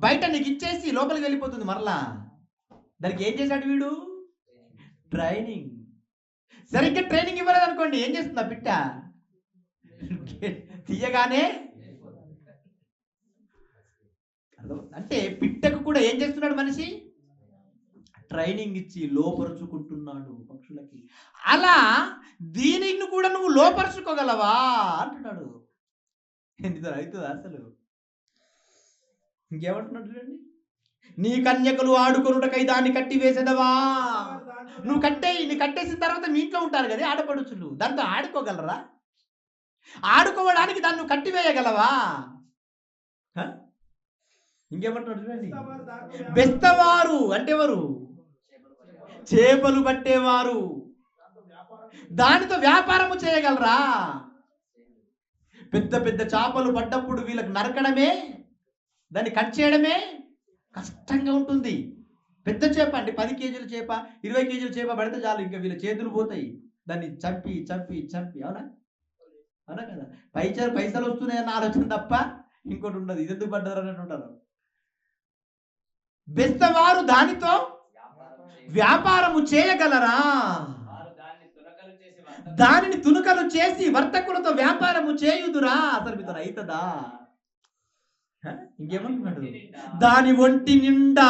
బయట నీకు ఇచ్చేసి లోపలికి వెళ్ళిపోతుంది. మరలా దానికి ఏం చేశాడు వీడు? ట్రైనింగ్. సరిగ్గా ట్రైనింగ్ ఇవ్వలేదు అనుకోండి, ఏం చేస్తుంది ఆ పిట్ట? తీయగానే. అంటే పిట్టకు కూడా ఏం చేస్తున్నాడు మనిషి? ట్రైనింగ్ ఇచ్చి లోపరుచుకుంటున్నాడు పక్షులకి. అలా దీనిని కూడా నువ్వు లోపరుచుకోగలవా అంటున్నాడు. అవుతుందా అసలు? ఇంకేమంటున్నాడు చూడండి. నీ కన్యకలు ఆడుకొనుటకై దాన్ని కట్టి వేసేదవా? నువ్వు కట్టేసిన తర్వాత మీ ఇంట్లో ఉంటారు కదా ఆడపడుచులు, దాంతో ఆడుకోగలరా? ఆడుకోవడానికి దాన్ని నువ్వు కట్టివేయగలవా? ఇంకేమంటున్నాడు చూడండి. బెస్తవారు అంటే ఎవరు? చేపలు పట్టేవారు. దానితో వ్యాపారము చేయగలరా? పెద్ద పెద్ద చేపలు పడ్డప్పుడు వీళ్ళకి నరకడమే, దాన్ని కట్ చేయడమే కష్టంగా ఉంటుంది. పెద్ద చేప అంటే 10 కేజీల చేప, 20 కేజీల చేప పడితే చాలు, ఇంకా వీళ్ళ చేతులు పోతాయి. దాన్ని చంపి అవునా కదా? పైసలు వస్తున్నాయన్న ఆలోచన తప్ప ఇంకోటి ఉండదు. ఇది ఎందుకు పడ్డారు అని అంటారు. బెస్తవారు దానితో వ్యాపారము చేయగలరా? దానిని తునకలు చేసి వర్తకులతో వ్యాపారము చేయుదురా? అసలు మీతో అవుతుందా? ఇంకేమంటున్నాడు? దాని ఒంటి నిండా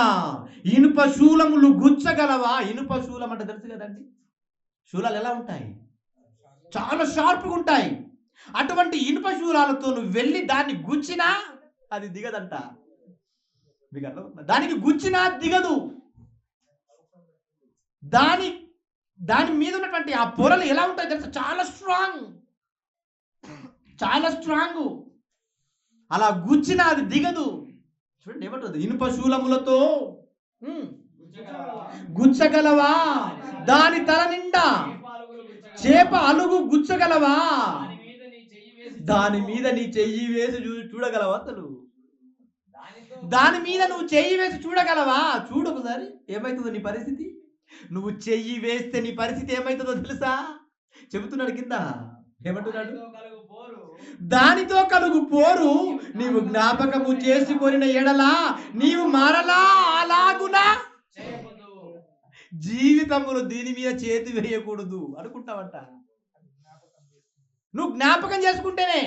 ఇనుప శూలములు గుచ్చగలవా? ఇనుప శూలం అంటే తెలుసు కదండి, శూలాలు ఎలా ఉంటాయి? చాలా షార్ప్గా ఉంటాయి. అటువంటి ఇనుప శూలాలతో నువ్వు వెళ్ళి దాన్ని గుచ్చినా అది దిగదంట. మీకు అర్థం? దానికి గుచ్చినా దిగదు. దాని మీద ఉన్నటువంటి ఆ పొరలు ఎలా ఉంటాయి తెలుసా? చాలా స్ట్రాంగ్. అలా గుచ్చిన అది దిగదు. చూడండి ఏమంటుంది, ఇనుప శూలములతో గుచ్చగలవా, దాని తల నిండా చేప అలుగు గుచ్చగలవా, దాని మీద నీ చెయ్యి వేసి చూడగలవా, అసలు దాని మీద నువ్వు చెయ్యి వేసి చూడగలవా? చూడు ఒకసారి ఏమవుతుందో నీ పరిస్థితి. నువ్వు చెయ్యి వేస్తే నీ పరిస్థితి ఏమవుతుందో తెలుసా? చెబుతున్నాడు కింద, ఏమంటున్నాడు, దానితో కలుగు పోరు నీవు జ్ఞాపకము చేసుకొనిన ఎడలా నీవు మరలా అలాగునా జీవితంలో దీని మీద చేతి వేయకూడదు అనుకుంటావంట. నువ్వు జ్ఞాపకం చేసుకుంటేనే.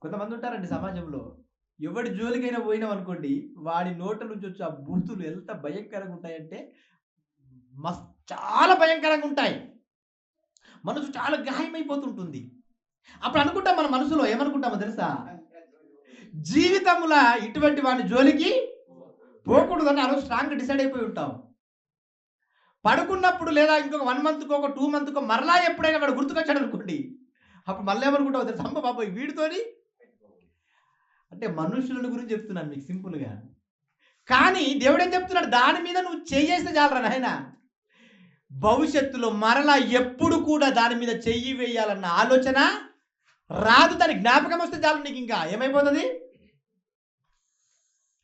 కొంతమంది ఉంటారండి సమాజంలో, ఎవడి జోలికైనా పోయినావు అనుకోండి, వాడి నోట నుంచి వచ్చే ఆ బూతులు ఎంత భయంకరంగా ఉంటాయంటే చాలా భయంకరంగా ఉంటాయి. మనసు చాలా గాయమైపోతుంటుంది. అప్పుడు అనుకుంటాం మన మనసులో ఏమనుకుంటామో తెలుసా, జీవితంలో ఇటువంటి వాడి జోలికి పోకూడదని ఆ రోజు స్ట్రాంగ్గా డిసైడ్ అయిపోయి ఉంటాం. పడుకున్నప్పుడు లేదా ఇంకొక 1 మంత్కో 2 మంత్కో మరలా ఎప్పుడైనా వాడు గుర్తుకొచ్చాడు అనుకోండి, అప్పుడు మళ్ళీ ఏమనుకుంటావు తెలుసా, అమ్మ బాబాయ్ వీడితోని. అంటే మనుషుల గురించి చెప్తున్నాను మీకు సింపుల్గా. కానీ దేవుడు ఏం చెప్తున్నాడు, దాని మీద నువ్వు చేయేస్తే చాలరా నాయన, భవిష్యత్తులో మరలా ఎప్పుడు కూడా దాని మీద చెయ్యి వేయాలన్న ఆలోచన రాదు. దాని జ్ఞాపకం వస్తే చాలు, నీకు ఇంకా ఏమైపోతుంది,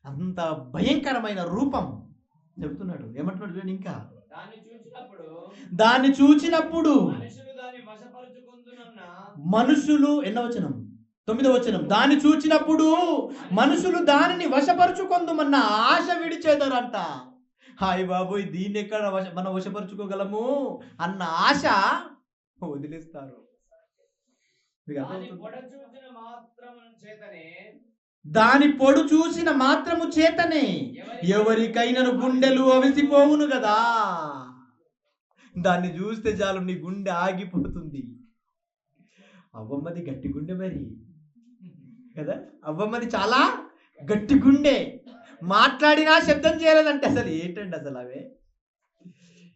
అంత భయంకరమైన రూపం చెప్తున్నాడు. ఏమంటున్నాడు చూడండి, ఇంకా దాన్ని చూచినప్పుడు మనుషులు, ఎన్నో వచనం, 9వ వచనం, దాన్ని చూచినప్పుడు మనుషులు దానిని వశపరుచుకొందుమన్న ఆశ విడిచేదరంట. హాయ్ బాబోయ్, దీన్ని ఎక్కడ మనం వశపరుచుకోగలము అన్న ఆశ వదిలేస్తారు. దాని పొడు చూసిన మాత్రము చేతనే ఎవరికైనాను గుండెలు అవిసిపోవును కదా. దాన్ని చూస్తే చాలు నీ గుండె ఆగిపోతుంది. అవ్వమ్మది గట్టి గుండె మరి కదా, అవ్వమ్మది చాలా గట్టి గుండె. మాట్లాడినా శబ్దం చేయలేదంటే అసలు ఏంటండి అసలు అవే.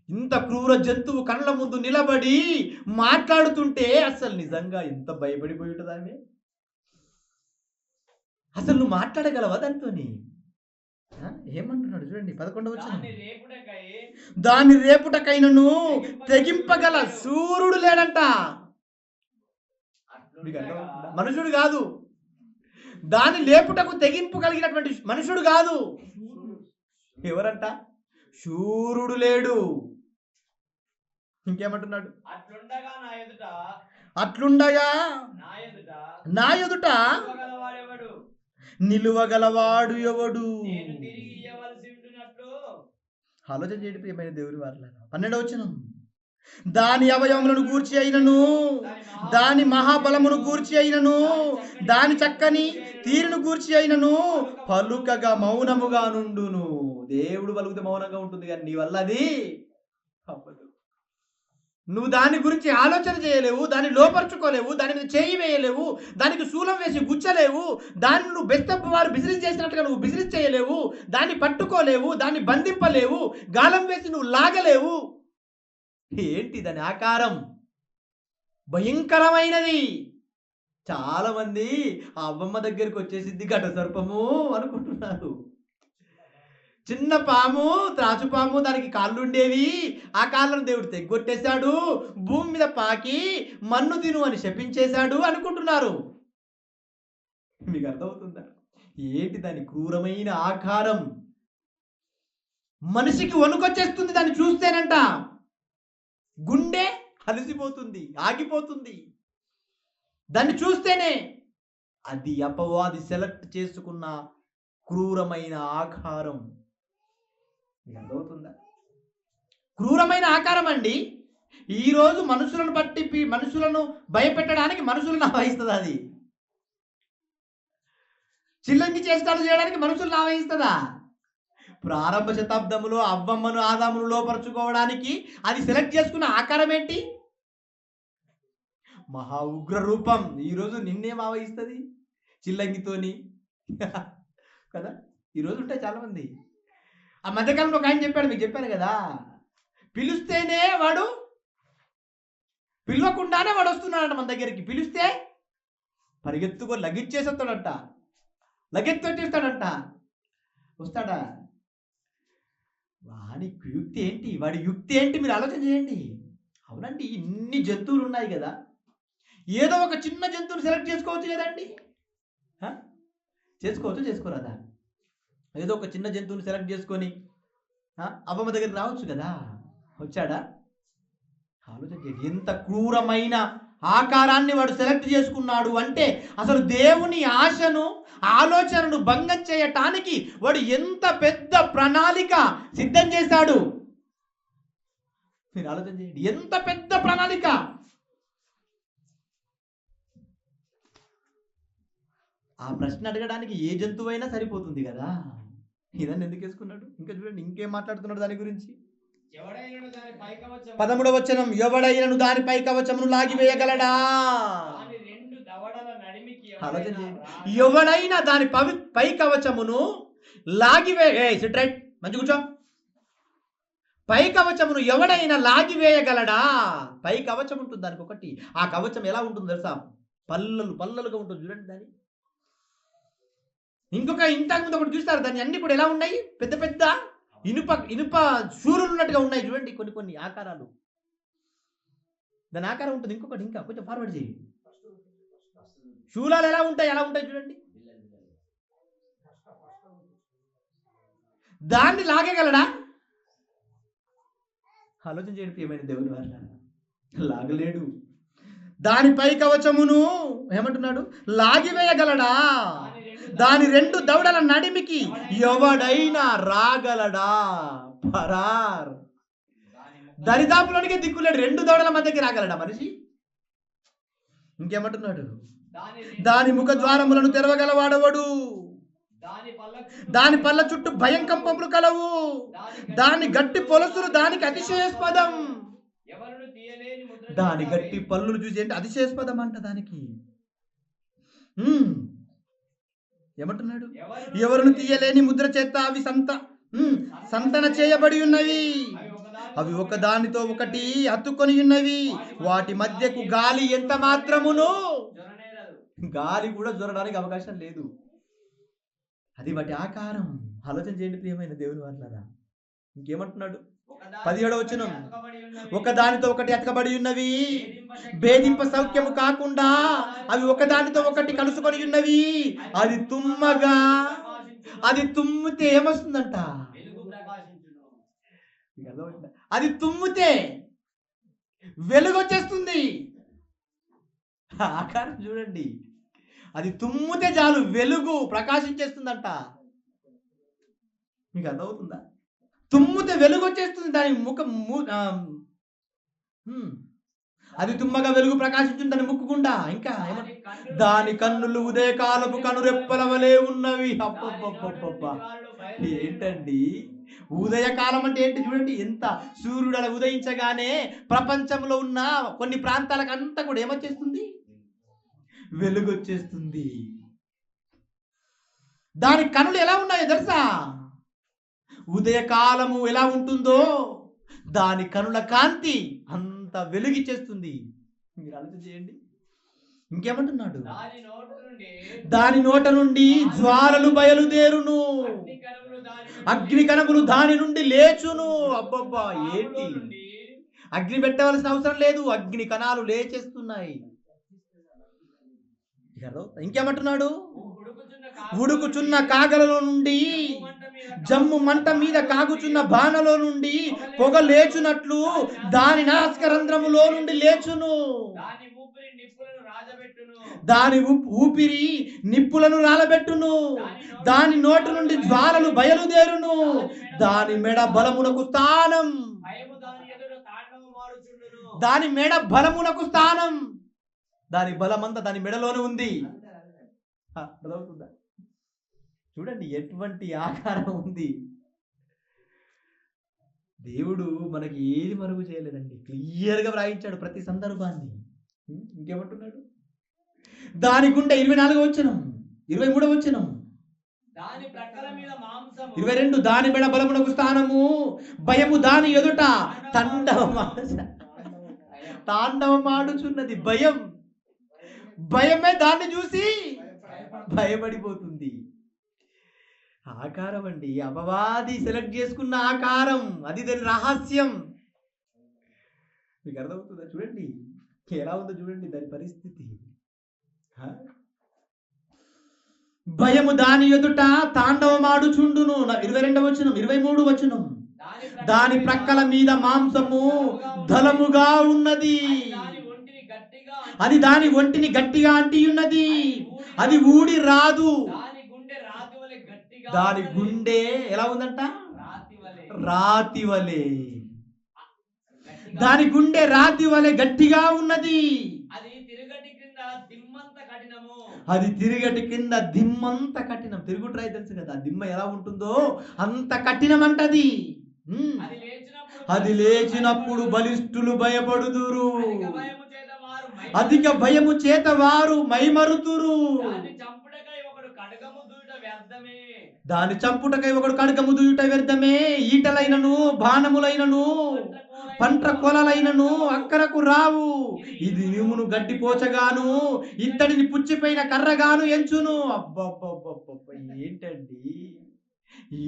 ఇంత క్రూర జంతువు కళ్ళ ముందు నిలబడి మాట్లాడుతుంటే అసలు నిజంగా ఎంత భయపడిపోయి ఉంటుంది ఆమె. అసలు నువ్వు మాట్లాడగలవా దానితోని? ఏమంటున్నాడు చూడండి 11వ వచనం, దాని రేపుటకైనను తెగింపగల సూర్యుడు లేడంట. మనుషుడు కాదు, దాని లేపుటకు తెగింపు కలిగినటువంటి మనుషుడు కాదు. ఎవరంట? శూరుడు లేడు. ఇంకేమంటున్నాడు, అట్లుండగా నా ఎదుట నిలువగలవాడు ఎవడు? ఆలోచన చేయడం ప్రియమైన దేవుని వారలారా. 12వ వచనం, దాని అవయవములను గూర్చి అయినను, దాని మహాబలమును గూర్చి అయినను, దాని చక్కని తీరును గూర్చి అయినను పలుకగా మౌనముగా నుండును. దేవుడు పలుకుతే మౌనంగా ఉంటుంది, కానీ నీ వల్ల అది అవ్వదు. నువ్వు దాని గురించి ఆలోచన చేయలేవు, దాన్ని లోపరుచుకోలేవు, దాని మీద చేయి వేయలేవు, దానికి శూలం వేసి గుచ్చలేవు, దాన్ని నువ్వు బెస్తపు వారు బిజినెస్ చేసినట్టుగా నువ్వు బిజినెస్ చేయలేవు, దాన్ని పట్టుకోలేవు, దాన్ని బంధింపలేవు, గాలం వేసి నువ్వు లాగలేవు. ఏంటి దాని ఆకారం? భయంకరమైనది. చాలా మంది ఆ అవ్వమ్మ దగ్గరికి వచ్చేసింది ఘట సర్పము అనుకుంటున్నారు. చిన్న పాము, త్రాచు పాము, దానికి కాళ్ళు ఉండేవి, ఆ కాళ్ళను దేవుడు తెగ్గొట్టేశాడు, భూమి మీద పాకి మన్ను తిను అని శపించేశాడు అనుకుంటున్నారు. మీకు అర్థమవుతుందా ఏంటి దాని క్రూరమైన ఆకారం? మనిషికి వణుకొచ్చేస్తుంది దాన్ని చూస్తేనంట. గుండె అలసిపోతుంది, ఆగిపోతుంది దాన్ని చూస్తేనే. అది అపవాది సెలెక్ట్ చేసుకున్న క్రూరమైన ఆకారం. అర్థమవుతుందా? క్రూరమైన ఆకారం అండి. ఈరోజు మనుషులను బట్టి మనుషులను భయపెట్టడానికి మనుషులను ఆవహిస్తుంది. అది చిల్లంగి చేష్టాలు చేయడానికి మనుషులను ఆవహిస్తుందా? ప్రారంభ శతాబ్దంలో అవ్వమ్మను ఆదామును లోపరుచుకోవడానికి అది సెలెక్ట్ చేసుకున్న ఆకారం ఏంటి? మహా ఉగ్ర రూపం. ఈరోజు నిన్నేం ఆవహిస్తుంది? చిల్లంగితోని కదా. ఈరోజు ఉంటాయి చాలామంది. ఆ మధ్యకాలంలో ఒక ఆయన చెప్పాడు, మీకు చెప్పాను కదా, పిలిస్తేనే వాడు, పిలవకుండానే వాడు వస్తున్నాడంట మన దగ్గరికి. పిలిస్తే పరిగెత్తుకో లగిచ్చేసేస్తాడంట. లగెత్తి వచ్చేస్తాడంట. వస్తాడా? వాడి యుక్తి ఏంటి? వాడి యుక్తి ఏంటి? మీరు ఆలోచన చేయండి. అవునండి, ఇన్ని జంతువులు ఉన్నాయి కదా, ఏదో ఒక చిన్న జంతువుని సెలెక్ట్ చేసుకోవచ్చు కదండి. చేసుకోరాదా? ఏదో ఒక చిన్న జంతువుని సెలెక్ట్ చేసుకొని అవ్వమ్మ దగ్గరికి రావచ్చు కదా. వచ్చాడా? ఆలోచన చేయండి. ఎంత క్రూరమైన ఆకారాన్ని వాడు సెలెక్ట్ చేసుకున్నాడు అంటే అసలు దేవుని ఆశను, ఆలోచనను భంగం చేయటానికి వాడు ఎంత పెద్ద ప్రణాళిక సిద్ధం చేశాడు. మీరు ఆలోచన చేయండి, ఎంత పెద్ద ప్రణాళిక. ఆ ప్రశ్న అడగడానికి ఏ జంతువైనా సరిపోతుంది కదా. ఇదాన్ని ఎందుకు వేసుకున్నాడు? ఇంకా చూడండి, ఇంకేం మాట్లాడుతున్నాడు దాని గురించి. 13వ వచనం, ఎవడైనను దాని పై కవచమును లాగివేయగలడా? ఆలోచన చేయండి. ఎవడైనా దాని పై కవచమును మంచి కూర్చో. పై కవచమును ఎవడైనా లాగివేయగలడా? పై కవచం ఉంటుంది దానికి ఒకటి. ఆ కవచం ఎలా ఉంటుంది తెలుసా? పల్లలుగా ఉంటుంది చూడండి దాన్ని. ఇంకొక ఇంతకు ముందు ఒకటి చూస్తారు, దాన్ని అన్ని కూడా ఎలా ఉన్నాయి? పెద్ద పెద్ద ఇనుప సూర్యులు ఉన్నట్టుగా ఉన్నాయి చూడండి, కొన్ని ఆకారాలు. దాని ఆకారం ఉంటుంది. ఇంకొకటి, ఇంకా కొంచెం ఫార్వర్డ్ చేయండి. శూలాలు ఎలా ఉంటాయి చూడండి. దాన్ని లాగగలడా? ఆలోచన చేయండి ఏమైనా దేవుని వాళ్ళ. లాగలేడు. దానిపై కవచమును ఏమంటున్నాడు? లాగివేయగలడా? దాని 2 దవడల నడిమికి ఎవడైనా రాగలడా? పరార్. దరిదాపులోనికి దిక్కులేడు. 2 దవడల మధ్యకి రాగలడా మనిషి? ఇంకేమంటున్నాడు? దాని ముఖ ద్వారములను తెరవగలవాడవడు. దాని పళ్ళ చుట్టూ భయంకంపములు కలవు. దాని గట్టి పొలసులు దానికి అతిశయాస్పదం. దాని గట్టి పళ్ళులు చూసి ఏంటి? అతిశయాస్పదం అంట దానికి. ఏమంటున్నాడు? ఎవరును తీయలేని ముద్ర చేత అవి సంతన చేయబడి ఉన్నవి. అవి ఒకదానితో ఒకటి హత్తుకొని ఉన్నవి. వాటి మధ్యకు గాలి ఎంత మాత్రమును, గాలి కూడా జొరడానికి అవకాశం లేదు. అది వాటి ఆకారం. ఆలోచన చేయండి ప్రియమైన దేవుని వాళ్ళారా. ఇంకేమంటున్నాడు? 17వ వచనం, ఒకదానితో ఒకటి అతకబడి ఉన్నవి, భేదింప సౌఖ్యము కాకుండా అవి ఒకదానితో ఒకటి కలుసుకొని ఉన్నవి. అది తుమ్మితే ఏమొస్తుందంట? అది తుమ్మితే వెలుగు వచ్చేస్తుంది. ఆకారం చూడండి, అది తుమ్మితే చాలు వెలుగు ప్రకాశించేస్తుందంట. మీకు అర్థమవుతుందా? తుమ్మితే వెలుగు వచ్చేస్తుంది దాని ముఖం. అది తుమ్మగా వెలుగు ప్రకాశించింది దాని ముక్కు గుండా. ఇంకా దాని కన్నులు ఉదయకాలపు కనురెప్పల వలె ఉన్నవి. అబ్బబ్బబ్బబ్బబ్బా, ఏంటండి ఉదయకాలం అంటే ఏంటి చూడండి. ఎంత సూర్యుడు అలా ఉదయించగానే ప్రపంచంలో ఉన్న కొన్ని ప్రాంతాలకు అంతా కూడా ఏమొచ్చేస్తుంది? వెలుగు వచ్చేస్తుంది. దాని కనులు ఎలా ఉన్నాయో తెలుసా? ఉదయకాలము ఎలా ఉంటుందో దాని కనుల కాంతి అంత వెలుగిచ్చేస్తుంది. మీరు ఆలోచన చేయండి. ఇంకేమంటున్నాడు? దాని నోట నుండి జ్వాలలు బయలుదేరును, అగ్ని కణములు దాని నుండి లేచును. అబ్బబ్బా, ఏంటి? అగ్ని పెట్టవలసిన అవసరం లేదు, అగ్ని కణాలు లేచేస్తున్నాయి. ఇంకేమంటున్నాడు? ఉడుకుచున్న కాగలలో నుండి, జమ్ము మంట మీద కాగుచున్న బాణలో నుండి పొగ లేచునట్లు దాని నాసికారంధ్రములో నుండి లేచును. దాని ఊపిరి నిప్పులను రాలబెట్టును. దాని నోటి నుండి జ్వాలలు బయలుదేరును. దాని మెడ బలమునకు స్థానం. దాని మెడ బలమునకు స్థానం. దాని బలమంతా దాని మెడలోనే ఉంది. చూడండి ఎటువంటి ఆకారం ఉంది. దేవుడు మనకి ఏది మరుగు చేయలేదండి, క్లియర్గా వ్రాయించాడు ప్రతి సందర్భాన్ని. ఇంకేమంటున్నాడు? దాని గుండె 24వ వచనం, 23వ వచనం, 22 దాని మెడ బలమునకు స్థానము, భయము దాని ఎదుట తాండవమాడుచున్నది. భయమే దాన్ని చూసి భయపడిపోతుంది. ఆకారం అండి, అపవాది సెలెక్ట్ చేసుకున్న ఆకారం, అది దాని రహస్యం. మీకు అర్థమవుతుందా? చూడండి ఎలా ఉందో, చూడండి దాని పరిస్థితి. హ? భయము దాని ఎదుట తాండవమాడుచుండును. 22వ వచనం, 23 వచనం. దాని ప్రక్కల మీద మాంసము ధలముగా ఉన్నది, అది దాని ఒంటిని గట్టిగా అంటి ఉన్నది, అది ఊడి రాదు. దాని గుండె ఎలా ఉందంట? రాతి వలె. దాని గుండె రాతి వలె గట్టిగా ఉన్నది, అది తిరుగటి కింద దిమ్మంత కఠినం. తిరుగుట్రాయి తెలుసు కదా, దిమ్మ ఎలా ఉంటుందో అంత కఠినం అంటది. అది లేచినప్పుడు బలిష్ఠులు భయపడుదురు, అధిక భయము చేత వారు మైమరుతురు. దాని చంపుటకై ఒకడు ఖడ్గము దూయుట వ్యర్థమే. ఈటలైనను బాణములైనను పంట్ర కొలలైనను అక్కరకు రావు. ఇది నిమును గడ్డిపోచగాను ఇత్తడిని పుచ్చిపోయిన కర్రగాను ఎంచును. అబ్బబ్బబ్బబ్బ, ఏంటండి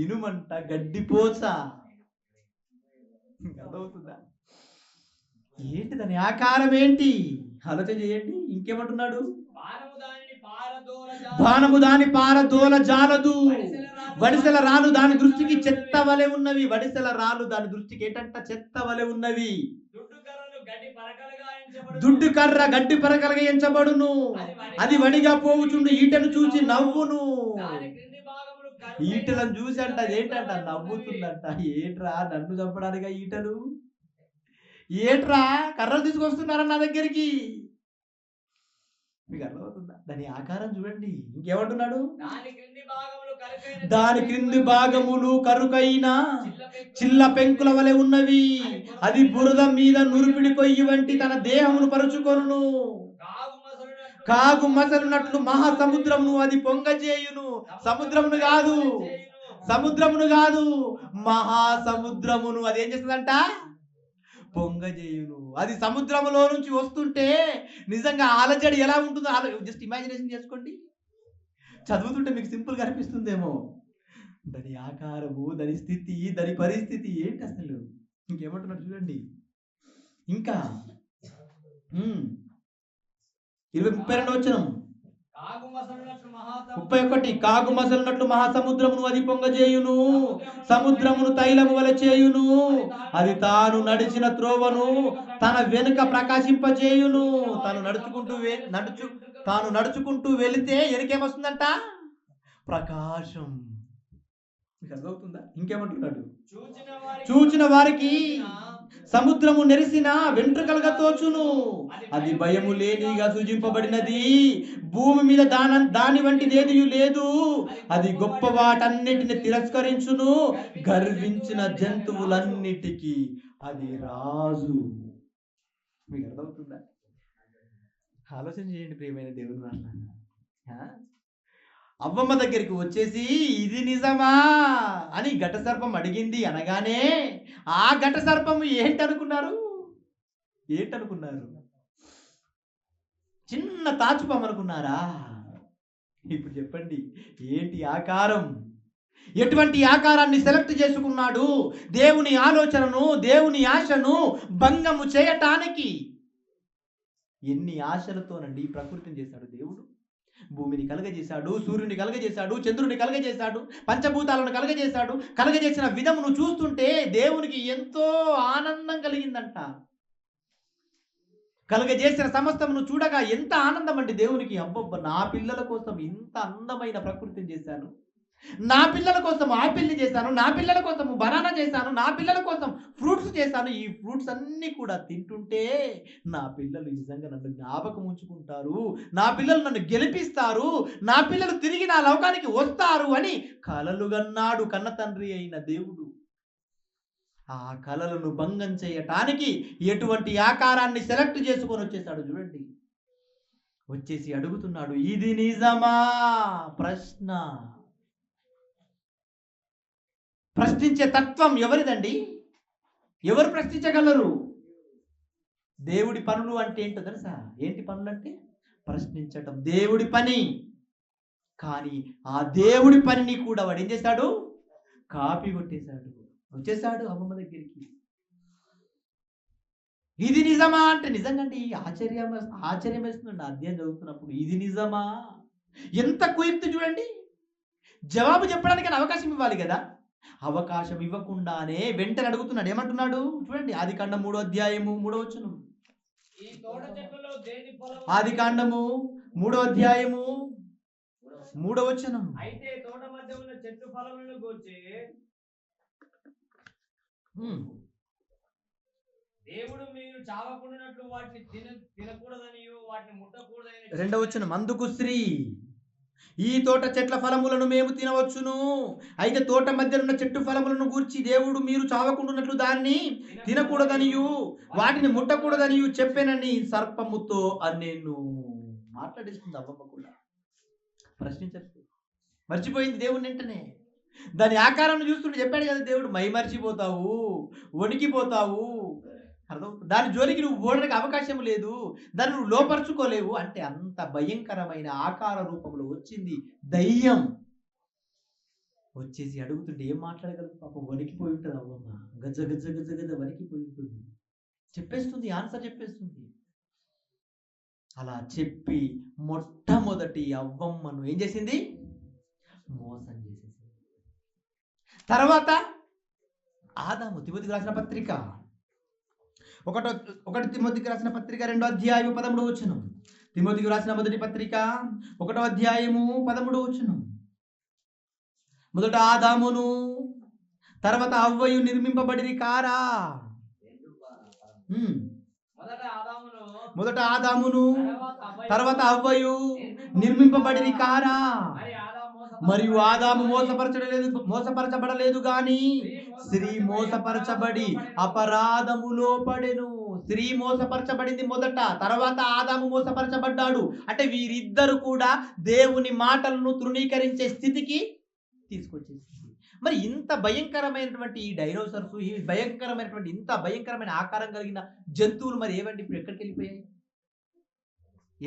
ఇనుమంట, గడ్డిపోచ. అర్థమవుతుందా? ఏంటి దాని ఆకారం ఏంటి? ఆలోచన చేయండి. ఇంకేమంటున్నాడు? బాణము దాని పారదోల జాలదు, వడిసెల రాళ్ళు దాని దృష్టికి చెత్త వలె ఉన్నవి. వడిసెల రాళ్ళు దాని దృష్టికి ఏంటంట? చెత్త వలె ఉన్నవి. దుడ్డు కర్ర గడ్డి పరకలుగా ఎంచబడును, అది వడిగా పోవుచుండు ఈటను చూచి నవ్వును. ఈటలను చూసి అంట ఏంటంట? నవ్వుతుందంట. ఏట్రా నన్ను చంపడానిగా ఈటలు? ఏట్రా కర్రలు తీసుకొస్తున్నారా నా దగ్గరికి? మీకు అర్థమవుతుందా? దాని ఆకారం చూడండి. ఇంకేమంటున్నాడు? దాని క్రింది భాగములు కరుకైన చిల్ల పెంకుల వలె ఉన్నవి, అది బురద మీద నురిపిడి కొయ్యి వంటి తన దేహమును పరుచుకొనును. కాగు మసలునట్లు మహాసముద్రమును అది పొంగజేయును. సముద్రమును కాదు, సముద్రమును కాదు, మహాసముద్రమును అది ఏం చేస్తుందంట? పొంగజేయును. అది సముద్రములో నుంచి వస్తుంటే నిజంగా ఆలజడి ఎలా ఉంటుందో జస్ట్ ఇమాజినేషన్ చేసుకోండి. చదువుతుంటే మీకు సింపుల్గా అనిపిస్తుందేమో. దాని ఆకారము, దాని స్థితి, దాని పరిస్థితి ఏంటి అసలు? ఇంకేమంటున్నాడు చూడండి. ఇంకా 32 వచనం, 31. కాగు మసలునట్లు మహాసముద్రమును అది పొంగజేయును, సముద్రమును తైలము వలె చేయును, అది తాను నడిచిన త్రోవను తన వెనుక ప్రకాశింపజేయును. తాను నడుచుకుంటూ వెళితే ఎనకేమొస్తుందంట? ప్రకాశం. మీకు అర్థమవుతుందా? ఇంకేమంటున్నాడు? చూచిన వారికి సముద్రము నెరిసిన వెంట్రుకలుగా తోచును, అది భయము లేనిగా సూచింపబడినది, భూమి మీద దాని వంటిది ఏది లేదు, అది గొప్ప వాటన్నిటిని తిరస్కరించును, గర్వించిన జంతువులన్నిటికీ అది రాజు. మీకు అర్థమవుతుందా? ఆలోచన చేయండి ప్రియమైన దేవుని వల్ల. అవ్వమ్మ దగ్గరికి వచ్చేసి ఇది నిజమా అని ఘట సర్పం అడిగింది అనగానే ఆ ఘట సర్పము ఏంటనుకున్నారు? చిన్న తాచుపాము అనుకున్నారా? ఇప్పుడు చెప్పండి, ఏంటి ఆకారం? ఎటువంటి ఆకారాన్ని సెలెక్ట్ చేసుకున్నాడు? దేవుని ఆలోచనను, దేవుని ఆశను భంగము చేయటానికి. ఎన్ని ఆశలతోనండి ఈ ప్రకృతిని చేశాడు దేవుడు. భూమిని కలగజేశాడు, సూర్యుని కలగజేశాడు, చంద్రుని కలగజేశాడు, పంచభూతాలను కలగజేసిన విధమును చూస్తుంటే దేవునికి ఎంతో ఆనందం కలిగిందంట. కలగజేసిన సమస్తమును చూడగా ఎంత ఆనందం అండి దేవునికి. అబ్బబ్బ, నా పిల్లల కోసం ఇంత అందమైన ప్రకృతిని చేశాను, నా పిల్లల కోసం ఆపిల్ని చేశాను, నా పిల్లల కోసం బనానా చేశాను, నా పిల్లల కోసం ఫ్రూట్స్ చేశాను. ఈ ఫ్రూట్స్ అన్నీ కూడా తింటుంటే నా పిల్లలు నిజంగా నన్ను జ్ఞాపకం ఉంచుకుంటారు, నా పిల్లలు నన్ను గెలిపిస్తారు, నా పిల్లలు తిరిగి నా లోకానికి వస్తారు అని కలలుగన్నాడు కన్న తండ్రి అయిన దేవుడు. ఆ కలలను భంగం చేయటానికి ఎటువంటి ఆకారాన్ని సెలెక్ట్ చేసుకొని వచ్చేసాడు చూడండి. వచ్చేసి అడుగుతున్నాడు, ఇది నిజమా? ప్రశ్న. ప్రశ్నించే తత్వం ఎవరిదండి? ఎవరు ప్రశ్నించగలరు? దేవుడి పనులు అంటే ఏంటో తెలుసా? ఏంటి పనులు అంటే? ప్రశ్నించటం దేవుడి పని. కానీ ఆ దేవుడి పనిని కూడా వాడు ఏం చేశాడు? కాపీ కొట్టేశాడు. వచ్చేసాడు అమ్మమ్మ దగ్గరికి. ఇది నిజమా అంటే నిజంగాండి. ఆశ్చర్యం వేస్తుందండి అధ్యాయం చదువుతున్నప్పుడు. ఇది నిజమా? ఎంత కుయుక్తి చూడండి. జవాబు చెప్పడానికి అవకాశం ఇవ్వాలి కదా. అవకాశం ఇవ్వకుండానే వెంటనే అడుగుతున్నాడు. ఏమంటున్నాడు చూడండి. ఆదికాండం 3వ అధ్యాయము 3వ వచనం. ఆదికాండము 3వ అధ్యాయము 3వ వచనం. అయితే తోట మధ్య ఉన్న చెట్టు ఫలములను గూర్చి దేవుడు మీరు చావకుండానట్లు వాటిని తినకూడదనియు వాటిని ముట్టకూడదని. 2వ వచనం. అందుకు స్త్రీ, ఈ తోట చెట్ల ఫలములను మేము తినవచ్చును, అయితే తోట మధ్య ఉన్న చెట్టు ఫలములను గూర్చి దేవుడు మీరు చావకుండానట్లు దాన్ని తినకూడదనియు వాటిని ముట్టకూడదనియు చెప్పానని సర్పముతో అనేను. మాట్లాడేస్తుంది అవ్వమ్మ కూడా. ప్రశ్నించచ్చు, మర్చిపోయింది దేవుని వెంటనే. దాని ఆకారాన్ని చూస్తుంటే చెప్పాడు కదా దేవుడు, మై మర్చిపోతావు, వణికిపోతావు, అర్థమవుతుంది. దాని జోలికి నువ్వు పోవడానికి అవకాశం లేదు, దాన్ని నువ్వు లోపరుచుకోలేవు అంటే అంత భయంకరమైన ఆకార రూపంలో వచ్చింది దయ్యం. వచ్చేసి అడుగుతుంటే ఏం మాట్లాడగలదు? పాపం వణికిపోయి ఉంటుంది అవ్వమ్మ. గజ గజ గజ గజ వణికిపోయి ఉంటుంది. చెప్పేస్తుంది, ఆన్సర్ చెప్పేస్తుంది. అలా చెప్పి మొట్టమొదటి అవ్వమ్మను ఏం చేసింది? మోసం చేసేసింది. తర్వాత ఆదాము. తిమోతికి రాసిన పత్రిక 1 తిమోతికి రాసిన పత్రిక 2వ అధ్యాయము 13వ వచనం. తిమోతికి రాసిన మొదటి పత్రిక 1వ అధ్యాయము 13వ వచనం. మొదట ఆదామును తర్వాత అవ్వయు నిర్మింపబడిరి కారా? మొదట ఆదామును తర్వాత అవ్వయు నిర్మింపబడిరి కారా? మరియు ఆదాము మోసపరచబడలేదు గాని స్త్రీ మోసపరచబడి అపరాధములో పడెను. స్త్రీ మోసపరచబడింది మొదట, తర్వాత ఆదాము మోసపరచబడ్డాడు. అంటే వీరిద్దరు కూడా దేవుని మాటలను తృణీకరించే స్థితికి తీసుకొచ్చేసింది. మరి ఇంత భయంకరమైనటువంటి ఈ డైనోసార్స్, ఈ భయంకరమైనటువంటి ఇంత భయంకరమైన ఆకారం కలిగిన జంతువులు మరి ఏమండి ఇప్పుడు ఎక్కడికి వెళ్ళిపోయాయి?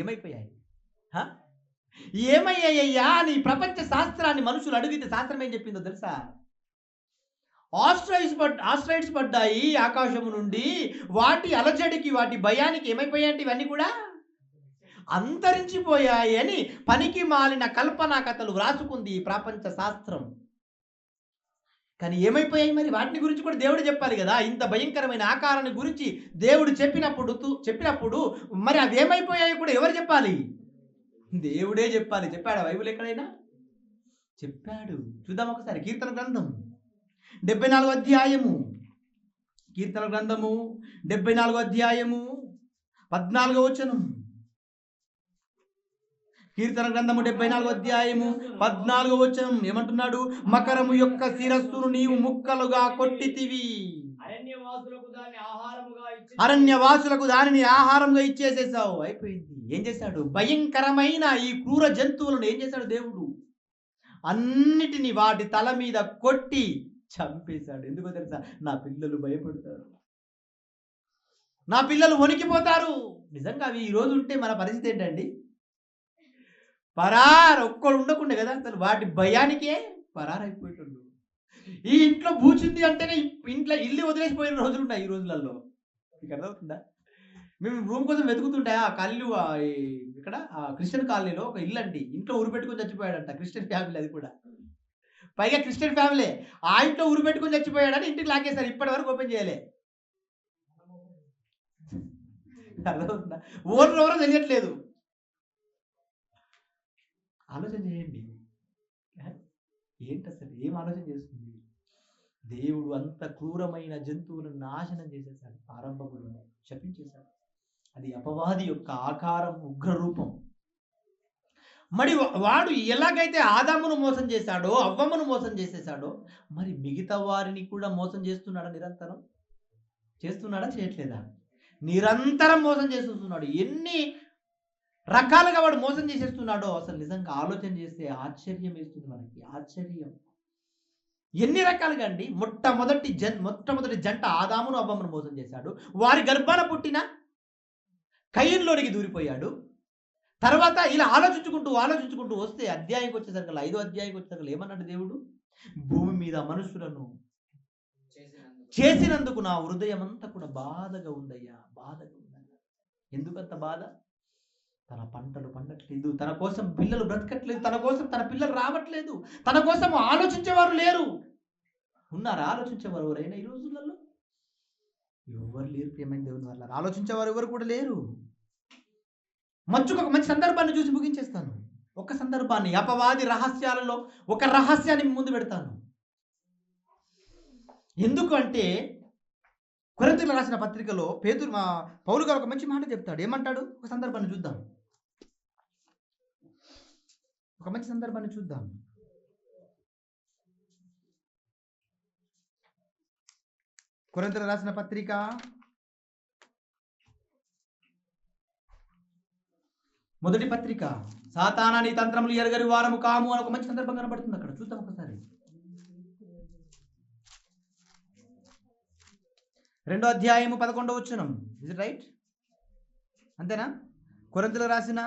ఏమైపోయాయి? ఏమయ్యాయ్యా అని ప్రపంచ శాస్త్రాన్ని మనుషులు అడిగితే శాస్త్రం ఏం చెప్పిందో తెలుసా? ఆస్ట్రాయిడ్స్ పడ్డాయి ఆకాశము నుండి, వాటి అలజడికి వాటి భయానికి ఏమైపోయాయంటే ఇవన్నీ కూడా అంతరించిపోయాయి అని పనికి మాలిన కల్పనా కథలు రాసుకుంది ప్రపంచ శాస్త్రం. కానీ ఏమైపోయాయి మరి? వాటిని గురించి కూడా దేవుడు చెప్పాలి కదా. ఇంత భయంకరమైన ఆకారాన్ని గురించి దేవుడు చెప్పినప్పుడు మరి అవి ఏమైపోయాయి కూడా ఎవరు చెప్పాలి? దేవుడే చెప్పాలి. చెప్పాడా బైబిల్ ఎక్కడైనా? చెప్పాడు. చూద్దాం ఒకసారి. కీర్తన గ్రంథం 74వ అధ్యాయము. కీర్తన గ్రంథము 74వ అధ్యాయము 14వ వచనం. కీర్తన గ్రంథము 74వ అధ్యాయము 14వ వచనం ఏమంటున్నాడు? మకరము యొక్క శిరస్సును నీవు ముక్కలుగా కొట్టితివి, అరణ్యవాసులకు దానిని ఆహారంగా ఇచ్చేసేసావు. అయిపోయింది. ఏం చేశాడు? భయంకరమైన ఈ క్రూర జంతువులను ఏం చేశాడు దేవుడు? అన్నిటినీ వాటి తల మీద కొట్టి చంపేశాడు. ఎందుకో తెలుసా? నా పిల్లలు భయపడతారు, నా పిల్లలు వణికిపోతారు. నిజంగా అవి ఈరోజు ఉంటే మన పరిస్థితి ఏంటండి? ఒక్కడు ఉండకుండే కదా, అసలు వాటి భయానికే పరారైపోయేటండు. ఈ ఇంట్లో బూచింది అంటేనే ఇంట్లో ఇల్లు వదిలేసిపోయిన రోజులు ఉన్నాయి ఈ రోజులలో. మీకు అర్థమవుతుందా? మేము రూమ్ కోసం వెతుకుతుంటే ఆ కళ్ళు ఇక్కడ క్రిస్టియన్ కాలనీలో ఒక ఇల్లు అండి, ఇంట్లో ఊరు పెట్టుకొని చచ్చిపోయాడంట. క్రిస్టియన్ ఫ్యామిలీ, అది కూడా పైగా క్రిస్టియన్ ఫ్యామిలీ. ఆ ఇంట్లో ఊరు పెట్టుకొని చచ్చిపోయాడని ఇంటికి లాగేశారు. ఇప్పటి వరకు ఓపెన్ చేయలే. అర్థమవుతుందా? ఓనర్ ఎవరో తెలియట్లేదు. ఆలోచన చేయండి. ఏంటి అసలు? ఏం ఆలోచన చేస్తుంది? దేవుడు అంత క్రూరమైన జంతువులను నాశనం చేసేసాడు. ఆరంభంలోనే శపించేశాడు. అది అపవాది యొక్క ఆకారం, ఉగ్రరూపం. మరి వాడు ఎలాగైతే ఆదామును మోసం చేశాడో, అవ్వమ్మను మోసం చేసేసాడో, మరి మిగతా వారిని కూడా మోసం చేస్తున్నాడా? నిరంతరం చేస్తున్నాడా? చేయట్లేదా? నిరంతరం మోసం చేస్తున్నాడు. ఎన్ని రకాలుగా వాడు మోసం చేసేస్తున్నాడో అసలు నిజంగా ఆలోచన చేస్తే ఆశ్చర్యం వేస్తుంది మనకి. ఆశ్చర్యం. ఎన్ని రకాలుగా అండి. మొట్టమొదటి జంట ఆదామును అవ్వమ్మను మోసం చేశాడు. వారి గర్భాన పుట్టిన కయీనులోనికి దూరిపోయాడు. తర్వాత ఇలా ఆలోచించుకుంటూ వస్తే అధ్యాయంకి వచ్చేసరికి 5వ అధ్యాయంకి వచ్చేసరికి ఏమన్నాడు దేవుడు? భూమి మీద మనుషులను చేసినందుకు నా హృదయం అంతా కూడా బాధగా ఉందయ్యా, బాధగా ఉందయ్యా. ఎందుకంత బాధ? తన పంటలు పండట్లేదు, తన కోసం పిల్లలు బ్రతకట్లేదు, తన కోసం తన పిల్లలు రావట్లేదు, తన కోసం ఆలోచించేవారు లేరు. ఉన్నారా ఆలోచించేవారు ఎవరైనా ఈ రోజులలో? ఎవరు లేరు ప్రియమైన దేవుని వల్ల. ఆలోచించేవారు ఎవరు కూడా లేరు. ఒక మంచి సందర్భాన్ని చూసి ముగించేస్తాను. ఒక సందర్భాన్ని, అపవాది రహస్యాలలో ఒక రహస్యాన్ని ముందు పెడతాను. ఎందుకు అంటే కొరింథీయులకు రాసిన పత్రికలో పౌలు గారు ఒక మంచి మాట చెప్తాడు. ఏమంటాడు? ఒక సందర్భాన్ని చూద్దాం. ఒక మంచి సందర్భాన్ని చూద్దాం. కొరింథీయులకు రాసిన పత్రిక 1వ పత్రిక, సాతానా నీ తంత్రములు ఎరగని వారము కాము అని ఒక మంచి సందర్భం కనబడుతుంది అక్కడ. చూద్దాం ఒకసారి. 2వ అధ్యాయము 11వ వచనం. Is it right? అంతేనా? కొరింథీయులకు రాసిన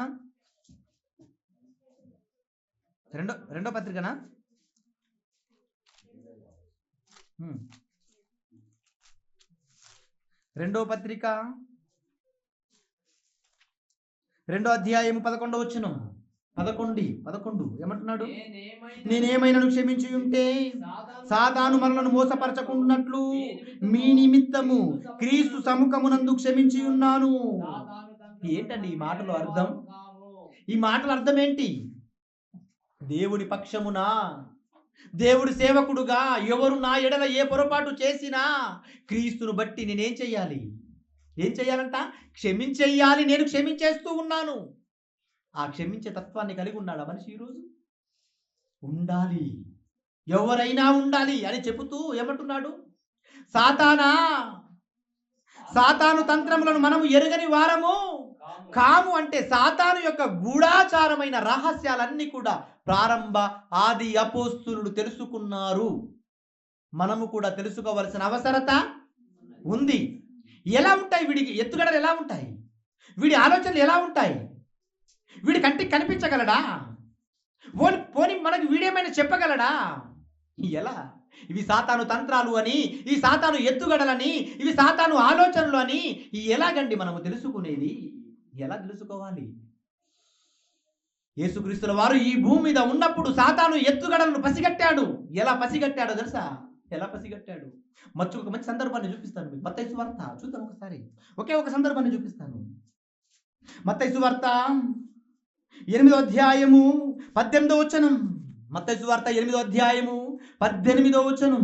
రెండో పత్రికనా? రెండో పత్రిక 2వ అధ్యాయము 11వ వచనం. 11 ఏమంటున్నాడు? నేనేమైనా క్షమించి ఉంటే సాతాను మనలను మోసపరచకున్నట్లు మీ నిమిత్తము క్రీస్తు సముఖమునందు క్షమించి ఉన్నాను. ఏంటండి ఈ మాటలో అర్థం? ఈ మాటల అర్థం ఏంటి? దేవుని పక్షమునా, దేవుడి సేవకుడుగా ఎవరు నా ఎడల ఏ పొరపాటు చేసినా క్రీస్తును బట్టి నేనేం చెయ్యాలి? ఏం చెయ్యాలంట? క్షమించేయాలి. నేను క్షమించేస్తూ ఉన్నాను. ఆ క్షమించే తత్వాన్ని కలిగి ఉన్నాడా మనిషి ఈరోజు? ఉండాలి, ఎవరైనా ఉండాలి అని చెబుతూ ఏమంటున్నాడు? సాతాను తంత్రములను మనము ఎరగని వారము కాము అంటే సాతాను యొక్క గూఢాచారమైన రహస్యాలన్నీ కూడా ప్రారంభ ఆది అపోస్తులు తెలుసుకున్నారు. మనము కూడా తెలుసుకోవలసిన అవసరత ఉంది. ఎలా ఉంటాయి వీడికి ఎత్తుగడలు? ఎలా ఉంటాయి వీడి ఆలోచనలు? ఎలా ఉంటాయి? వీడి కంటికి కనిపించగలడా? పోని మనకు వీడేమైనా చెప్పగలడా? ఎలా? ఇవి సాతాను తంత్రాలు అని, ఈ సాతాను ఎత్తుగడలని, ఇవి సాతాను ఆలోచనలు అని ఎలాగండి మనము తెలుసుకునేది? ఎలా తెలుసుకోవాలి? యేసుక్రీస్తుల వారు ఈ భూమి మీద ఉన్నప్పుడు సాతాను ఎత్తుగడలను పసిగట్టాడు. ఎలా పసిగట్టాడో తెలుసా? ఎలా పసిగట్టాడు? ఒక మంచి సందర్భాన్ని చూపిస్తాను మీకు. మత్తయి సువార్త చూద్దాం ఒకసారి. ఒక సందర్భాన్ని చూపిస్తాను. మత్తయి సువార్త 8వ అధ్యాయము 18వ వచనం. మత్తయి సువార్త 8వ అధ్యాయము 18వ వచనం.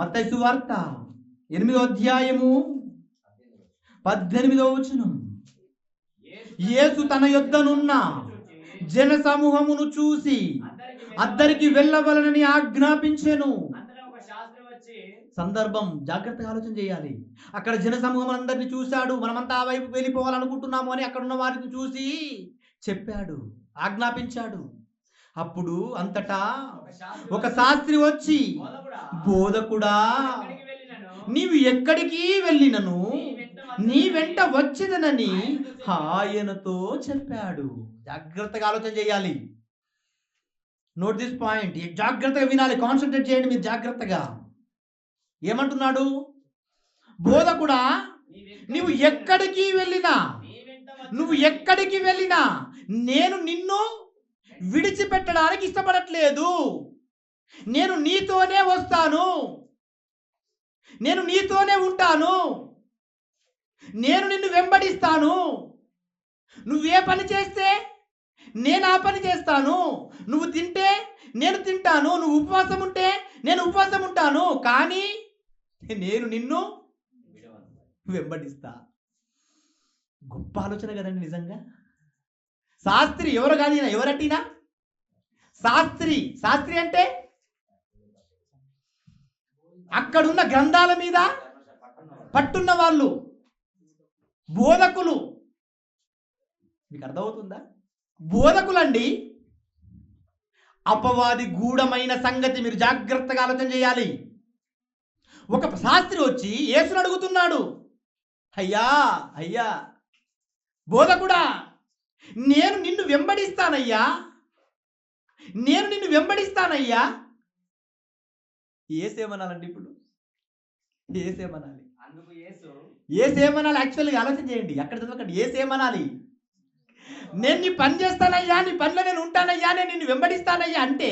మత్తయి సువార్త 8వ అధ్యాయము 18వ వచనం. యేసు తన యొద్దనున్న జన సమూహమును చూసి అద్దరికి వెళ్ళవలనని ఆజ్ఞాపించెను. సందర్భం జాగ్రత్తగా ఆలోచన చేయాలి. అక్కడ జన సమూహం అందరినీ చూశాడు. మనమంతా ఆ వైపు వెళ్ళిపోవాలనుకుంటున్నాము అని అక్కడ ఉన్న వారిని చూసి చెప్పాడు, ఆజ్ఞాపించాడు. అప్పుడు అంతటా ఒక శాస్త్రి వచ్చి, బోధకుడా, నీవు ఎక్కడికి వెళ్ళినను నీ వెంట వచ్చిదనని ఆయనతో చెప్పాడు. జాగ్రత్తగా ఆలోచన చేయాలి. Note this point. జాగ్రత్తగా వినాలి, కాన్సన్ట్రేట్ చేయండి మీరు జాగ్రత్తగా. ఏమంటున్నాడు? బోధకుడా, నువ్వు ఎక్కడికి వెళ్ళినా నేను నిన్ను విడిచిపెట్టడానికి ఇష్టపడట్లేదు. నేను నీతోనే వస్తాను, నేను నీతోనే ఉంటాను, నేను నిన్ను వెంబడిస్తాను. నువ్వే పని చేస్తే నేను ఆ పని చేస్తాను. నువ్వు తింటే నేను తింటాను, నువ్వు ఉపవాసం ఉంటే నేను ఉపవాసం ఉంటాను, కానీ నేను నిన్ను వెంబడిస్తా. గొప్ప ఆలోచన కదండి నిజంగా. శాస్త్రి ఎవరు కాదు, ఎవరటినా శాస్త్రి అంటే అక్కడున్న గ్రంథాల మీద పట్టున్న వాళ్ళు, బోధకులు. మీకు అర్థమవుతుందా? బోధకులండి. అపవాది గూఢమైన సంగతి మీరు జాగ్రత్తగా ఆలోచన చేయాలి. ఒక శాస్త్రి వచ్చి యేసుని అడుగుతున్నాడు, అయ్యా బోధకుడా, నేను నిన్ను వెంబడిస్తానయ్యా, నేను నిన్ను వెంబడిస్తానయ్యా. ఏసేమనాలండి ఇప్పుడు? ఏసేమనాలి? అందుకు యేసు ఏసేమనాలి? యాక్చువల్గా ఆలోచన చేయండి, అక్కడ చదవకండి. ఏసేమనాలి? నేను నీ పని చేస్తానయ్యా, నీ పనిలో నేను ఉంటానయ్యా, నేను నిన్ను వెంబడిస్తానయ్యా అంటే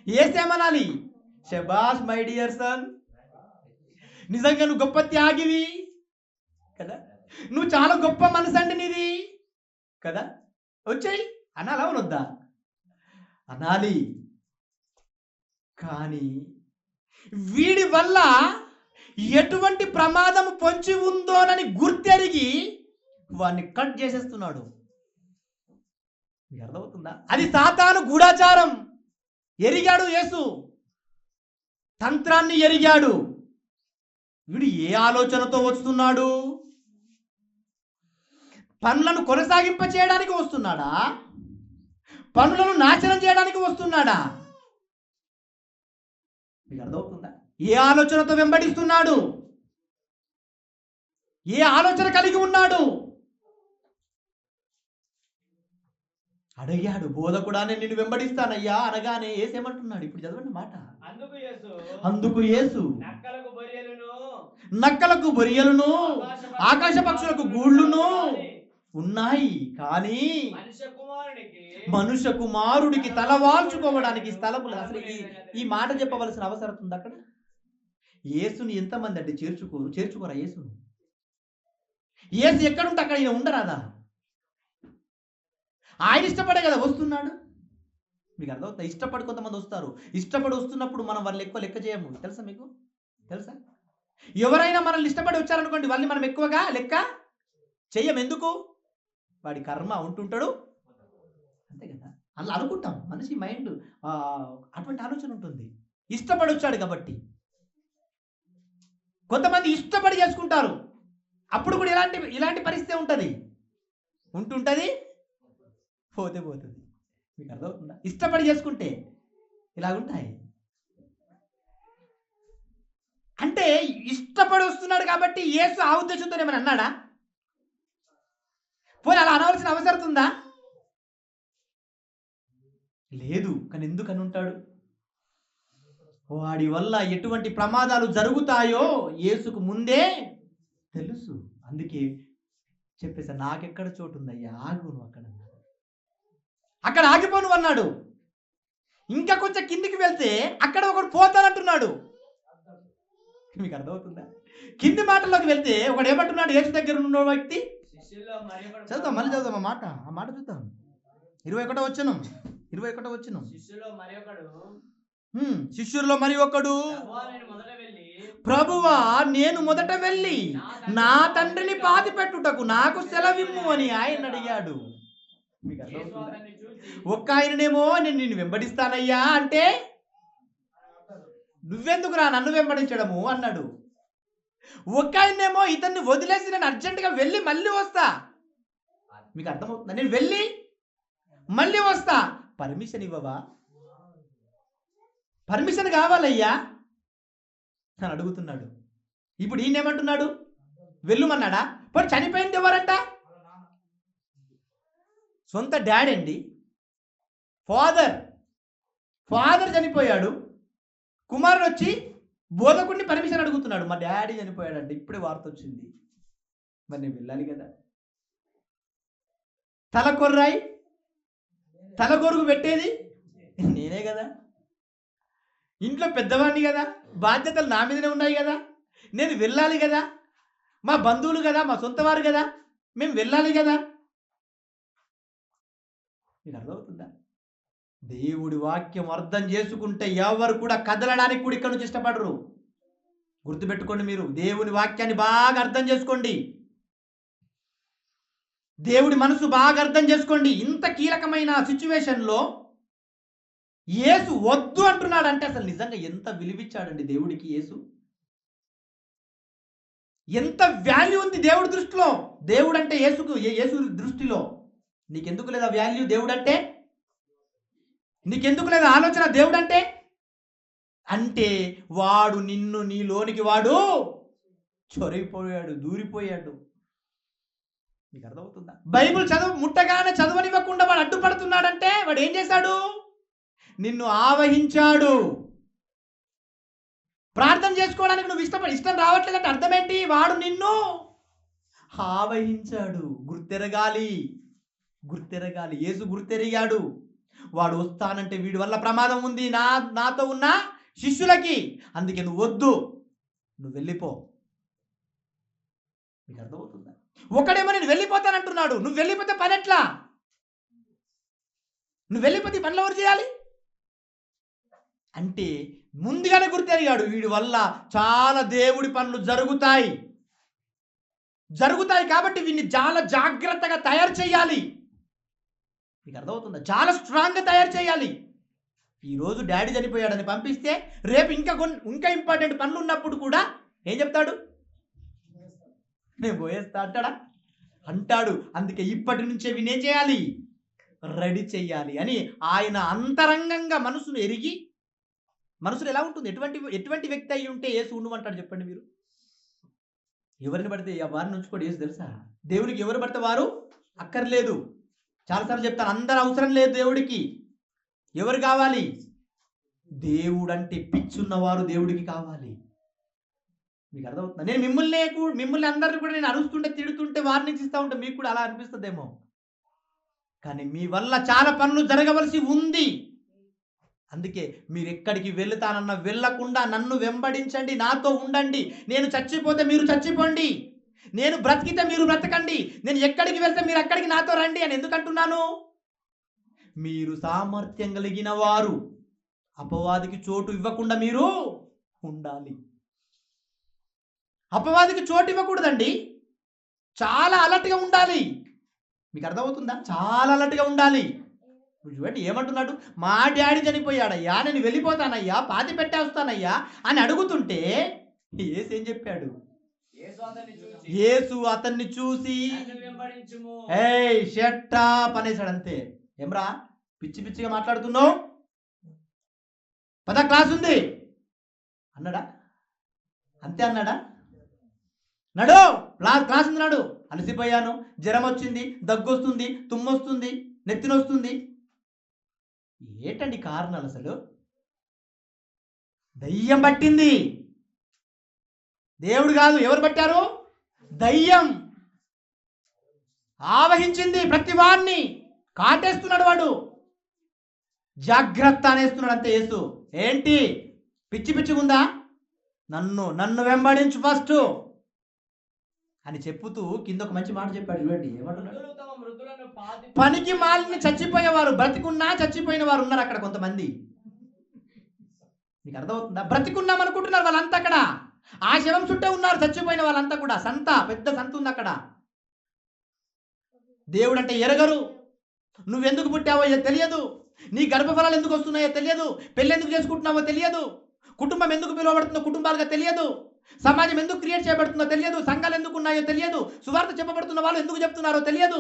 ఏసేమనాలి? శబాష్ మై డియర్ సన్, నిజంగా నువ్వు గొప్ప త్యాగివి కదా, నువ్వు చాలా గొప్ప మనసు అండి నీది కదా, వచ్చాయి అనాలా వద్దా? అనాలి. కానీ వీడి వల్ల ఎటువంటి ప్రమాదం పొంచి ఉందోనని గుర్తెరిగి వాడిని కట్ చేసేస్తున్నాడు. మీకు అర్థమవుతుందా? అది సాతాను గూఢాచారం. ఎరిగాడు యేసు, తంత్రాన్ని ఎరిగాడు. వీడు ఏ ఆలోచనతో వస్తున్నాడు? పనులను కొనసాగింప చేయడానికి వస్తున్నాడా? పనులను నాశనం చేయడానికి వస్తున్నాడా? మీకు అర్థమవుతుందా? ఏ ఆలోచనతో వెంబడిస్తున్నాడు? ఏ ఆలోచన కలిగి ఉన్నాడు? అడిగాడు, బోధకుడా నేను నిన్ను వెంబడిస్తానయ్యా అనగానే ఏసేమంటున్నాడు? ఇప్పుడు చదవండి మాట. అందుకు యేసు నక్కలకు బొరియలును ఆకాశ పక్షులకు గూళ్ళును ఉన్నాయి, కానీ మనుష్య కుమారుడికి తల వాల్చుకోవడానికి స్థలము లేదు. అసలు ఈ మాట చెప్పవలసిన అవసరం ఉంది అక్కడ? యేసుని ఎంతమంది అంటే చేర్చుకోరా యేసును? యేసు ఎక్కడుంటే అక్కడ ఈయన ఉండరాదా? ఆయన ఇష్టపడే కదా వస్తున్నాడు. మీకు అర్థమవుతుంది? ఇష్టపడి కొంతమంది వస్తారు. ఇష్టపడి వస్తున్నప్పుడు మనం వాళ్ళని ఎక్కువ లెక్క చేయము. తెలుసా మీకు? తెలుసా? ఎవరైనా మనల్ని ఇష్టపడి వచ్చారనుకోండి, వాళ్ళని మనం ఎక్కువగా లెక్క చెయ్యం. ఎందుకు? వాడి కర్మ ఉంటుంటాడు అంతే కదా, అలా అనుకుంటాం. మనిషి మైండ్ అటువంటి ఆలోచన ఉంటుంది. ఇష్టపడి వచ్చాడు కాబట్టి. కొంతమంది ఇష్టపడి చేసుకుంటారు, అప్పుడు కూడా ఇలాంటి పరిస్థితి ఉంటుంది. ఉంటుంటుంది, పోతుంది. మీకు అర్థమవుతుందా? ఇష్టపడి చేసుకుంటే ఇలాగుంటాయి. అంటే ఇష్టపడి వస్తున్నాడు కాబట్టి యేసు ఆ ఉద్దేశంతో ఏమైనా అన్నాడా? పోనీ అలా అనవలసిన అవసరం ఉందా? లేదు. కానీ ఎందుకని ఉంటాడు? వాడి వల్ల ఎటువంటి ప్రమాదాలు జరుగుతాయో యేసుకు ముందే తెలుసు. అందుకే చెప్పేసా, నాకెక్కడ చోటు ఉందయ్యా, ఆగును అక్కడ ఆగిపోను అన్నాడు. ఇంకా కొంచెం కిందికి వెళ్తే అక్కడ ఒకడు పోతానంటున్నాడు. మీకు అర్థమవుతుందా? కింది మాటల్లోకి వెళ్తే ఒకడు ఏమంటున్నాడు? యేసు దగ్గర ఉన్న వ్యక్తి చదువుతాం, మళ్ళీ చదువుతాం ఆ మాట చూద్దాం. 21వ వచనం. శిష్యుల్లో మరి ఒకడు, ప్రభువా నేను మొదట వెళ్ళి నా తండ్రిని పాతి పెట్టుటకు నాకు సెలవిమ్ము అని ఆయన అడిగాడు. మీకు అర్థమవుతుందా? ఒక్క ఆయననేమో నేను నిన్ను వెంబడిస్తానయ్యా అంటే, నువ్వెందుకురా నన్ను వెంబడించడము అన్నాడు. ఒక్క ఆయనేమో ఇతన్ని వదిలేసి నేను అర్జెంటుగా వెళ్ళి మళ్ళీ వస్తా. మీకు అర్థమవుతుందా? నేను వెళ్ళి మళ్ళీ వస్తా, పర్మిషన్ ఇవ్వవా? పర్మిషన్ కావాలయ్యా అని అడుగుతున్నాడు. ఇప్పుడు ఈయన ఏమంటున్నాడు? వెళ్ళుమన్నాడా? పోనీ చనిపోయింది ఎవరంట? సొంత డాడీ అండి, ఫాదర్ చనిపోయాడు. కుమారుడు వచ్చి బోధకుడిని పర్మిషన్ అడుగుతున్నాడు. మా డాడీ చనిపోయాడంటే ఇప్పుడే వార్త వచ్చింది, మరి నేను వెళ్ళాలి కదా. తలగొరుగు పెట్టేది నేనే కదా, ఇంట్లో పెద్దవాడిని కదా, బాధ్యతలు నా మీదనే ఉన్నాయి కదా, నేను వెళ్ళాలి కదా. మా బంధువులు కదా, మా సొంత వారు కదా, మేము వెళ్ళాలి కదా. మీకు అర్థమవుతుందా? దేవుడి వాక్యం అర్థం చేసుకుంటే ఎవరు కూడా కదలడానికి కూడా ఇక్కడ నుంచి ఇష్టపడరు. గుర్తుపెట్టుకోండి, మీరు దేవుని వాక్యాన్ని బాగా అర్థం చేసుకోండి. దేవుడి మనసు బాగా అర్థం చేసుకోండి. ఇంత కీలకమైన సిచ్యువేషన్లో యేసు వద్దు అంటున్నాడంటే అసలు నిజంగా ఎంత విలువిచ్చాడండి దేవుడికి యేసు. ఎంత వాల్యూ ఉంది దేవుడి దృష్టిలో. దేవుడు అంటే యేసు దృష్టిలో నీకెందుకు లేదా వాల్యూ? దేవుడు అంటే నీకెందుకు లేదా ఆలోచన? దేవుడు అంటే వాడు నిన్ను నీలోనికి వాడు చొరిగిపోయాడు, దూరిపోయాడు. మీకు అర్థమవుతుందా? బైబిల్ ముట్టగానే చదవనివ్వకుండా వాడు అడ్డుపడుతున్నాడంటే వాడు ఏం చేశాడు? నిన్ను ఆవహించాడు. ప్రార్థన చేసుకోవడానికి నువ్వు ఇష్టం రావట్లేదంటే అర్థం ఏంటి? వాడు నిన్ను ఆవహించాడు. గుర్తెరగాలి. యేసు గుర్తెరిగాడు. వాడు వస్తానంటే వీడి వల్ల ప్రమాదం ఉంది నాతో ఉన్న శిష్యులకి, అందుకే నువ్వు వద్దు, నువ్వు వెళ్ళిపో. మీకు అర్థమవుతుందా? ఒకడేమో నేను వెళ్ళిపోతానంటున్నాడు. నువ్వు వెళ్ళిపోతే పని ఎట్లా? నువ్వు వెళ్ళిపోతే పనులు ఎవరు చేయాలి అంటే ముందుగానే గుర్తెరిగాడు, వీడి వల్ల చాలా దేవుడి పనులు జరుగుతాయి కాబట్టి వీడిని చాలా జాగ్రత్తగా తయారు చేయాలి. మీకు అర్థమవుతుందా? చాలా స్ట్రాంగ్గా తయారు చేయాలి. ఈరోజు డాడీ చనిపోయాడని పంపిస్తే రేపు ఇంకా ఇంపార్టెంట్ పనులు ఉన్నప్పుడు కూడా ఏం చెప్తాడు? నేను పోయేస్తా అంటాడు. అందుకే ఇప్పటి నుంచే వినేం చేయాలి? రెడీ చేయాలి అని ఆయన అంతరంగంగా మనసును ఎరిగి, మనసులు ఎలా ఉంటుంది, ఎటువంటి వ్యక్తి అయి ఉంటే యేసు ఉండమంటాడు చెప్పండి మీరు? ఎవరిని పడితే వారిని ఉంచుకోడు యేసు, తెలుసా? దేవుడికి ఎవరు పడితే వారు అక్కర్లేదు. చాలాసార్లు చెప్తాను, అందరు అవసరం లేదు దేవుడికి. ఎవరు కావాలి? దేవుడు అంటే పిచ్చున్నవారు దేవుడికి కావాలి. మీకు అర్థమవుతుందా? నేను మిమ్మల్ని అందరిని కూడా నేను అరుస్తుంటే తిడుతుంటే వార్నింగ్స్ ఇస్తూ ఉంటే మీకు కూడా అలా అనిపిస్తుందేమో, కానీ మీ వల్ల చాలా పనులు జరగవలసి ఉంది. అందుకే మీరు ఎక్కడికి వెళ్తానన్నా వెళ్ళకుండా నన్ను వెంబడించండి, నాతో ఉండండి. నేను చచ్చిపోతే మీరు చచ్చిపోండి, నేను బ్రతికితే మీరు బ్రతకండి, నేను ఎక్కడికి వెళ్తే మీరు అక్కడికి నాతో రండి అని ఎందుకంటున్నాను? మీరు సామర్థ్యం కలిగిన వారు, అపవాదికి చోటు ఇవ్వకుండా మీరు ఉండాలి. అపవాదికి చోటు ఇవ్వకూడదండి. చాలా అలర్ట్గా ఉండాలి. మీకు అర్థమవుతుందా? చాలా అలర్ట్గా ఉండాలి. చూడండి ఏమంటున్నాడు? మా డాడీ చనిపోయాడయ్యా, నేను వెళ్ళిపోతానయ్యా, పాతి పెట్టేస్తానయ్యా అని అడుగుతుంటే యేసు ఏం చెప్పాడు? యేసు అతన్ని చూసి షట్ అప్ అనేసాడు. అంతే. ఏమ్రా పిచ్చిగా మాట్లాడుతున్నావు, క్లాస్ ఉంది అన్నాడా? అంతే అన్నాడా? నడు, క్లాస్ ఉంది నాడు. అలసిపోయాను, జ్వరం వచ్చింది, దగ్గు వస్తుంది, తుమ్మొస్తుంది, నెత్తినొస్తుంది. ఏంటండి కారణాలు? అసలు దయ్యం పట్టింది. దేవుడు కాదు. ఎవరు పట్టారు? దయ్యం ఆవహించింది. ప్రతి వాడిని కాటేస్తున్నాడు వాడు. జాగ్రత్త అనేస్తున్నాడు అంతే యేసు. ఏంటి పిచ్చిగుందా? నన్ను వెంబడించు ఫస్ట్ అని చెప్పుతూ కింద ఒక మంచి మాట చెప్పాడు. చూడండి ఏమంటున్నాడు? పనికి మాలిని చచ్చిపోయేవారు, బ్రతికున్నా చచ్చిపోయిన వారు ఉన్నారు అక్కడ కొంతమంది. మీకు అర్థమవుతుందా? బ్రతికున్నాం అనుకుంటున్నారు వాళ్ళంతా అక్కడ. ఆ శవం చుట్టే ఉన్నారు చచ్చిపోయిన వాళ్ళంతా కూడా. పెద్ద సంత ఉంది అక్కడ. దేవుడు అంటే ఎరగరు. నువ్వెందుకు పుట్టావో తెలియదు, నీ గర్భఫలాలు ఎందుకు వస్తున్నాయో తెలియదు, పెళ్ళి ఎందుకు చేసుకుంటున్నావో తెలియదు, కుటుంబం ఎందుకు పిలువబడుతుందో కుటుంబాలుగా తెలియదు, సమాజం ఎందుకు క్రియేట్ చేయబడుతుందో తెలియదు, సంఘాలు ఎందుకు ఉన్నాయో తెలియదు, సువార్త చెప్పబడుతున్న వాళ్ళు ఎందుకు చెప్తున్నారో తెలియదు,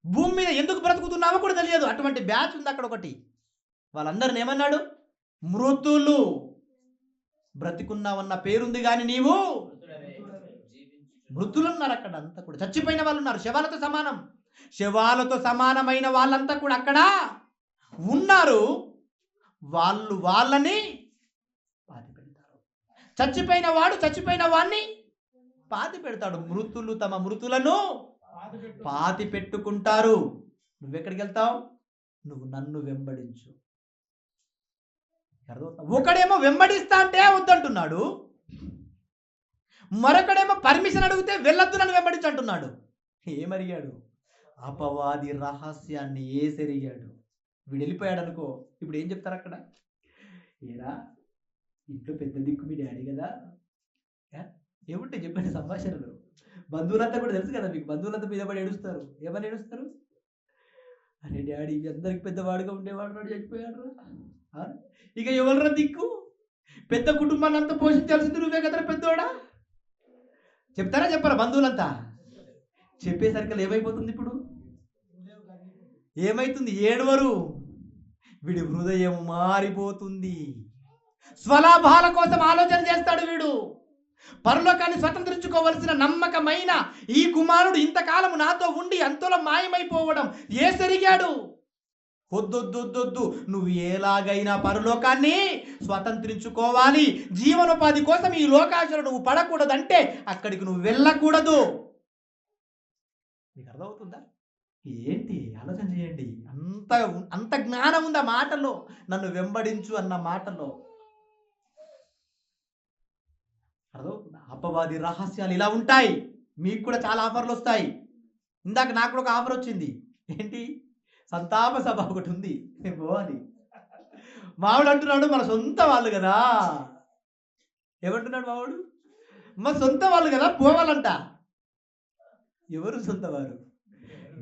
భూమి మీద ఎందుకు బ్రతుకుతున్నావో కూడా తెలియదు. అటువంటి బ్యాచ్ ఉంది అక్కడ ఒకటి. వాళ్ళందరిని ఏమన్నాడు? మృతులు. బ్రతికున్నావన్న పేరుంది కానీ నీవు మృతులు ఉన్నారు అక్కడ. అంతా కూడా చచ్చిపోయిన వాళ్ళు ఉన్నారు. శవాలతో సమానమైన వాళ్ళంతా కూడా అక్కడ ఉన్నారు. వాళ్ళని పాతి పెడతారు. చచ్చిపోయిన వాడిని పాతి పెడతాడు. మృతులు తమ మృతులను పాతి పెట్టుకుంటారు. నువ్వెక్కడికి వెళ్తావు? నువ్వు నన్ను వెంబడించు. ఒకడేమో వెంబడిస్తా అంటే వద్దంటున్నాడు, మరొకడేమో పర్మిషన్ అడిగితే వెళ్ళొద్దు, నన్ను వెంబడించు అంటున్నాడు. ఏమరిగాడు? అపవాది రహస్యాన్ని ఏసెరిగాడు. వీడు వెళ్ళిపోయాడు అనుకో, ఇప్పుడు ఏం చెప్తారు అక్కడ? ఏరా ఇంట్లో పెద్ద దిక్కు మీ డాడీ కదా. ఏముంటాయి చెప్పండి సంభాషణలు? బంధువులంతా కూడా తెలుసు కదా మీకు. బంధువులంతా మీద పడి ఏడుస్తారు. ఏమని ఏడుస్తారు? అరే డాడీ అందరికి పెద్దవాడుగా ఉండేవాడు, వాడు చచ్చిపోయాడు. ఇక ఎవరురా దిక్కు? పెద్ద కుటుంబాన్ని అంతా పోషించాల్సింది నువ్వే కదరా పెద్దోడా. చెప్తారా చెప్పారా? బంధువులంతా చెప్పేసరికి ఏమైపోతుంది? ఇప్పుడు ఏమైతుంది? ఏడవరు. వీడి హృదయం మారిపోతుంది. స్వలాభాల కోసం ఆలోచన చేస్తాడు వీడు. పరలోకాన్ని స్వతంత్రించుకోవలసిన నమ్మకమైన ఈ కుమారుడు ఇంతకాలం నాతో ఉండి అంతలో మాయమైపోవడం ఏసరిగాడు. వద్దొద్దొద్దొద్దు, నువ్వు ఎలాగైనా పరలోకాన్ని స్వతంత్రించుకోవాలి. జీవనోపాధి కోసం ఈ లోకాశలో నువ్వు పడకూడదంటే అక్కడికి నువ్వు వెళ్ళకూడదు. మీకు అర్థమవుతుందా? ఏంటి ఆలోచన చేయండి. అంత అంత జ్ఞానం ఉంది ఆ మాటలో, నన్ను వెంబడించు అన్న మాటలో. అర్థమవుతుందా? అపవాది రహస్యాలు ఇలా ఉంటాయి. మీకు కూడా చాలా ఆఫర్లు వస్తాయి. ఇందాక నాకు కూడా ఒక ఆఫర్ వచ్చింది. ఏంటి? సంతాప సభ ఒకటి ఉంది, పోవాలి. మావాడు అంటున్నాడు మన సొంత వాళ్ళు కదా. ఏమంటున్నాడు మావాడు? మా సొంత వాళ్ళు కదా, పోవాలంట. ఎవరు సొంతవారు?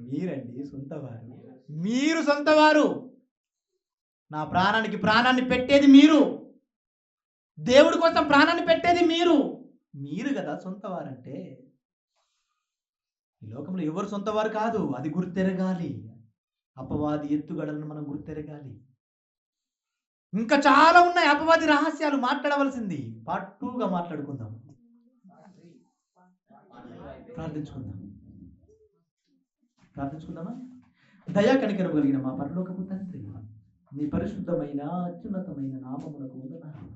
మీరండి సొంతవారు. మీరు సొంతవారు. నా ప్రాణానికి ప్రాణాన్ని పెట్టేది మీరు. దేవుడి కోసం ప్రాణాన్ని పెట్టేది మీరు. మీరు కదా సొంతవారంటే. ఈ లోకంలో ఎవరు సొంతవారు కాదు, అది గుర్తెరగాలి. అపవాది ఎత్తుగడలను మనం గుర్తెరగాలి. ఇంకా చాలా ఉన్నాయి అపవాది రహస్యాలు మాట్లాడవలసింది. పార్ట్ 2గా మాట్లాడుకుందాం. ప్రార్థించుకుందామా? దయా కనికరం కలిగిన మా పరలోకపు తండ్రి, మీ పరిశుద్ధమైన అత్యున్నతమైన నామమునకు వందనాలు.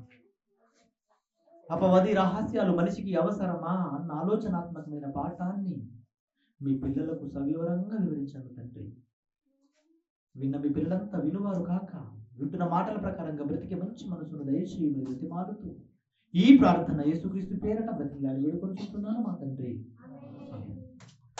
అపవాది రహస్యాలు మనిషికి అవసరమా అన్న ఆలోచనాత్మకమైన పాఠాన్ని మీ పిల్లలకు సవివరంగా వివరించాను తండ్రి. విన్న మీ పిల్లలంతా వినువారు కాక వింటున్న మాటల ప్రకారంగా బ్రతికే మంచి మనసును దయచేయమని బ్రతిమాలుతూ ఈ ప్రార్థన యేసుక్రీస్తు పేరట బ్రతిలాడి వేడుకొని చూస్తున్నాను మా తండ్రి.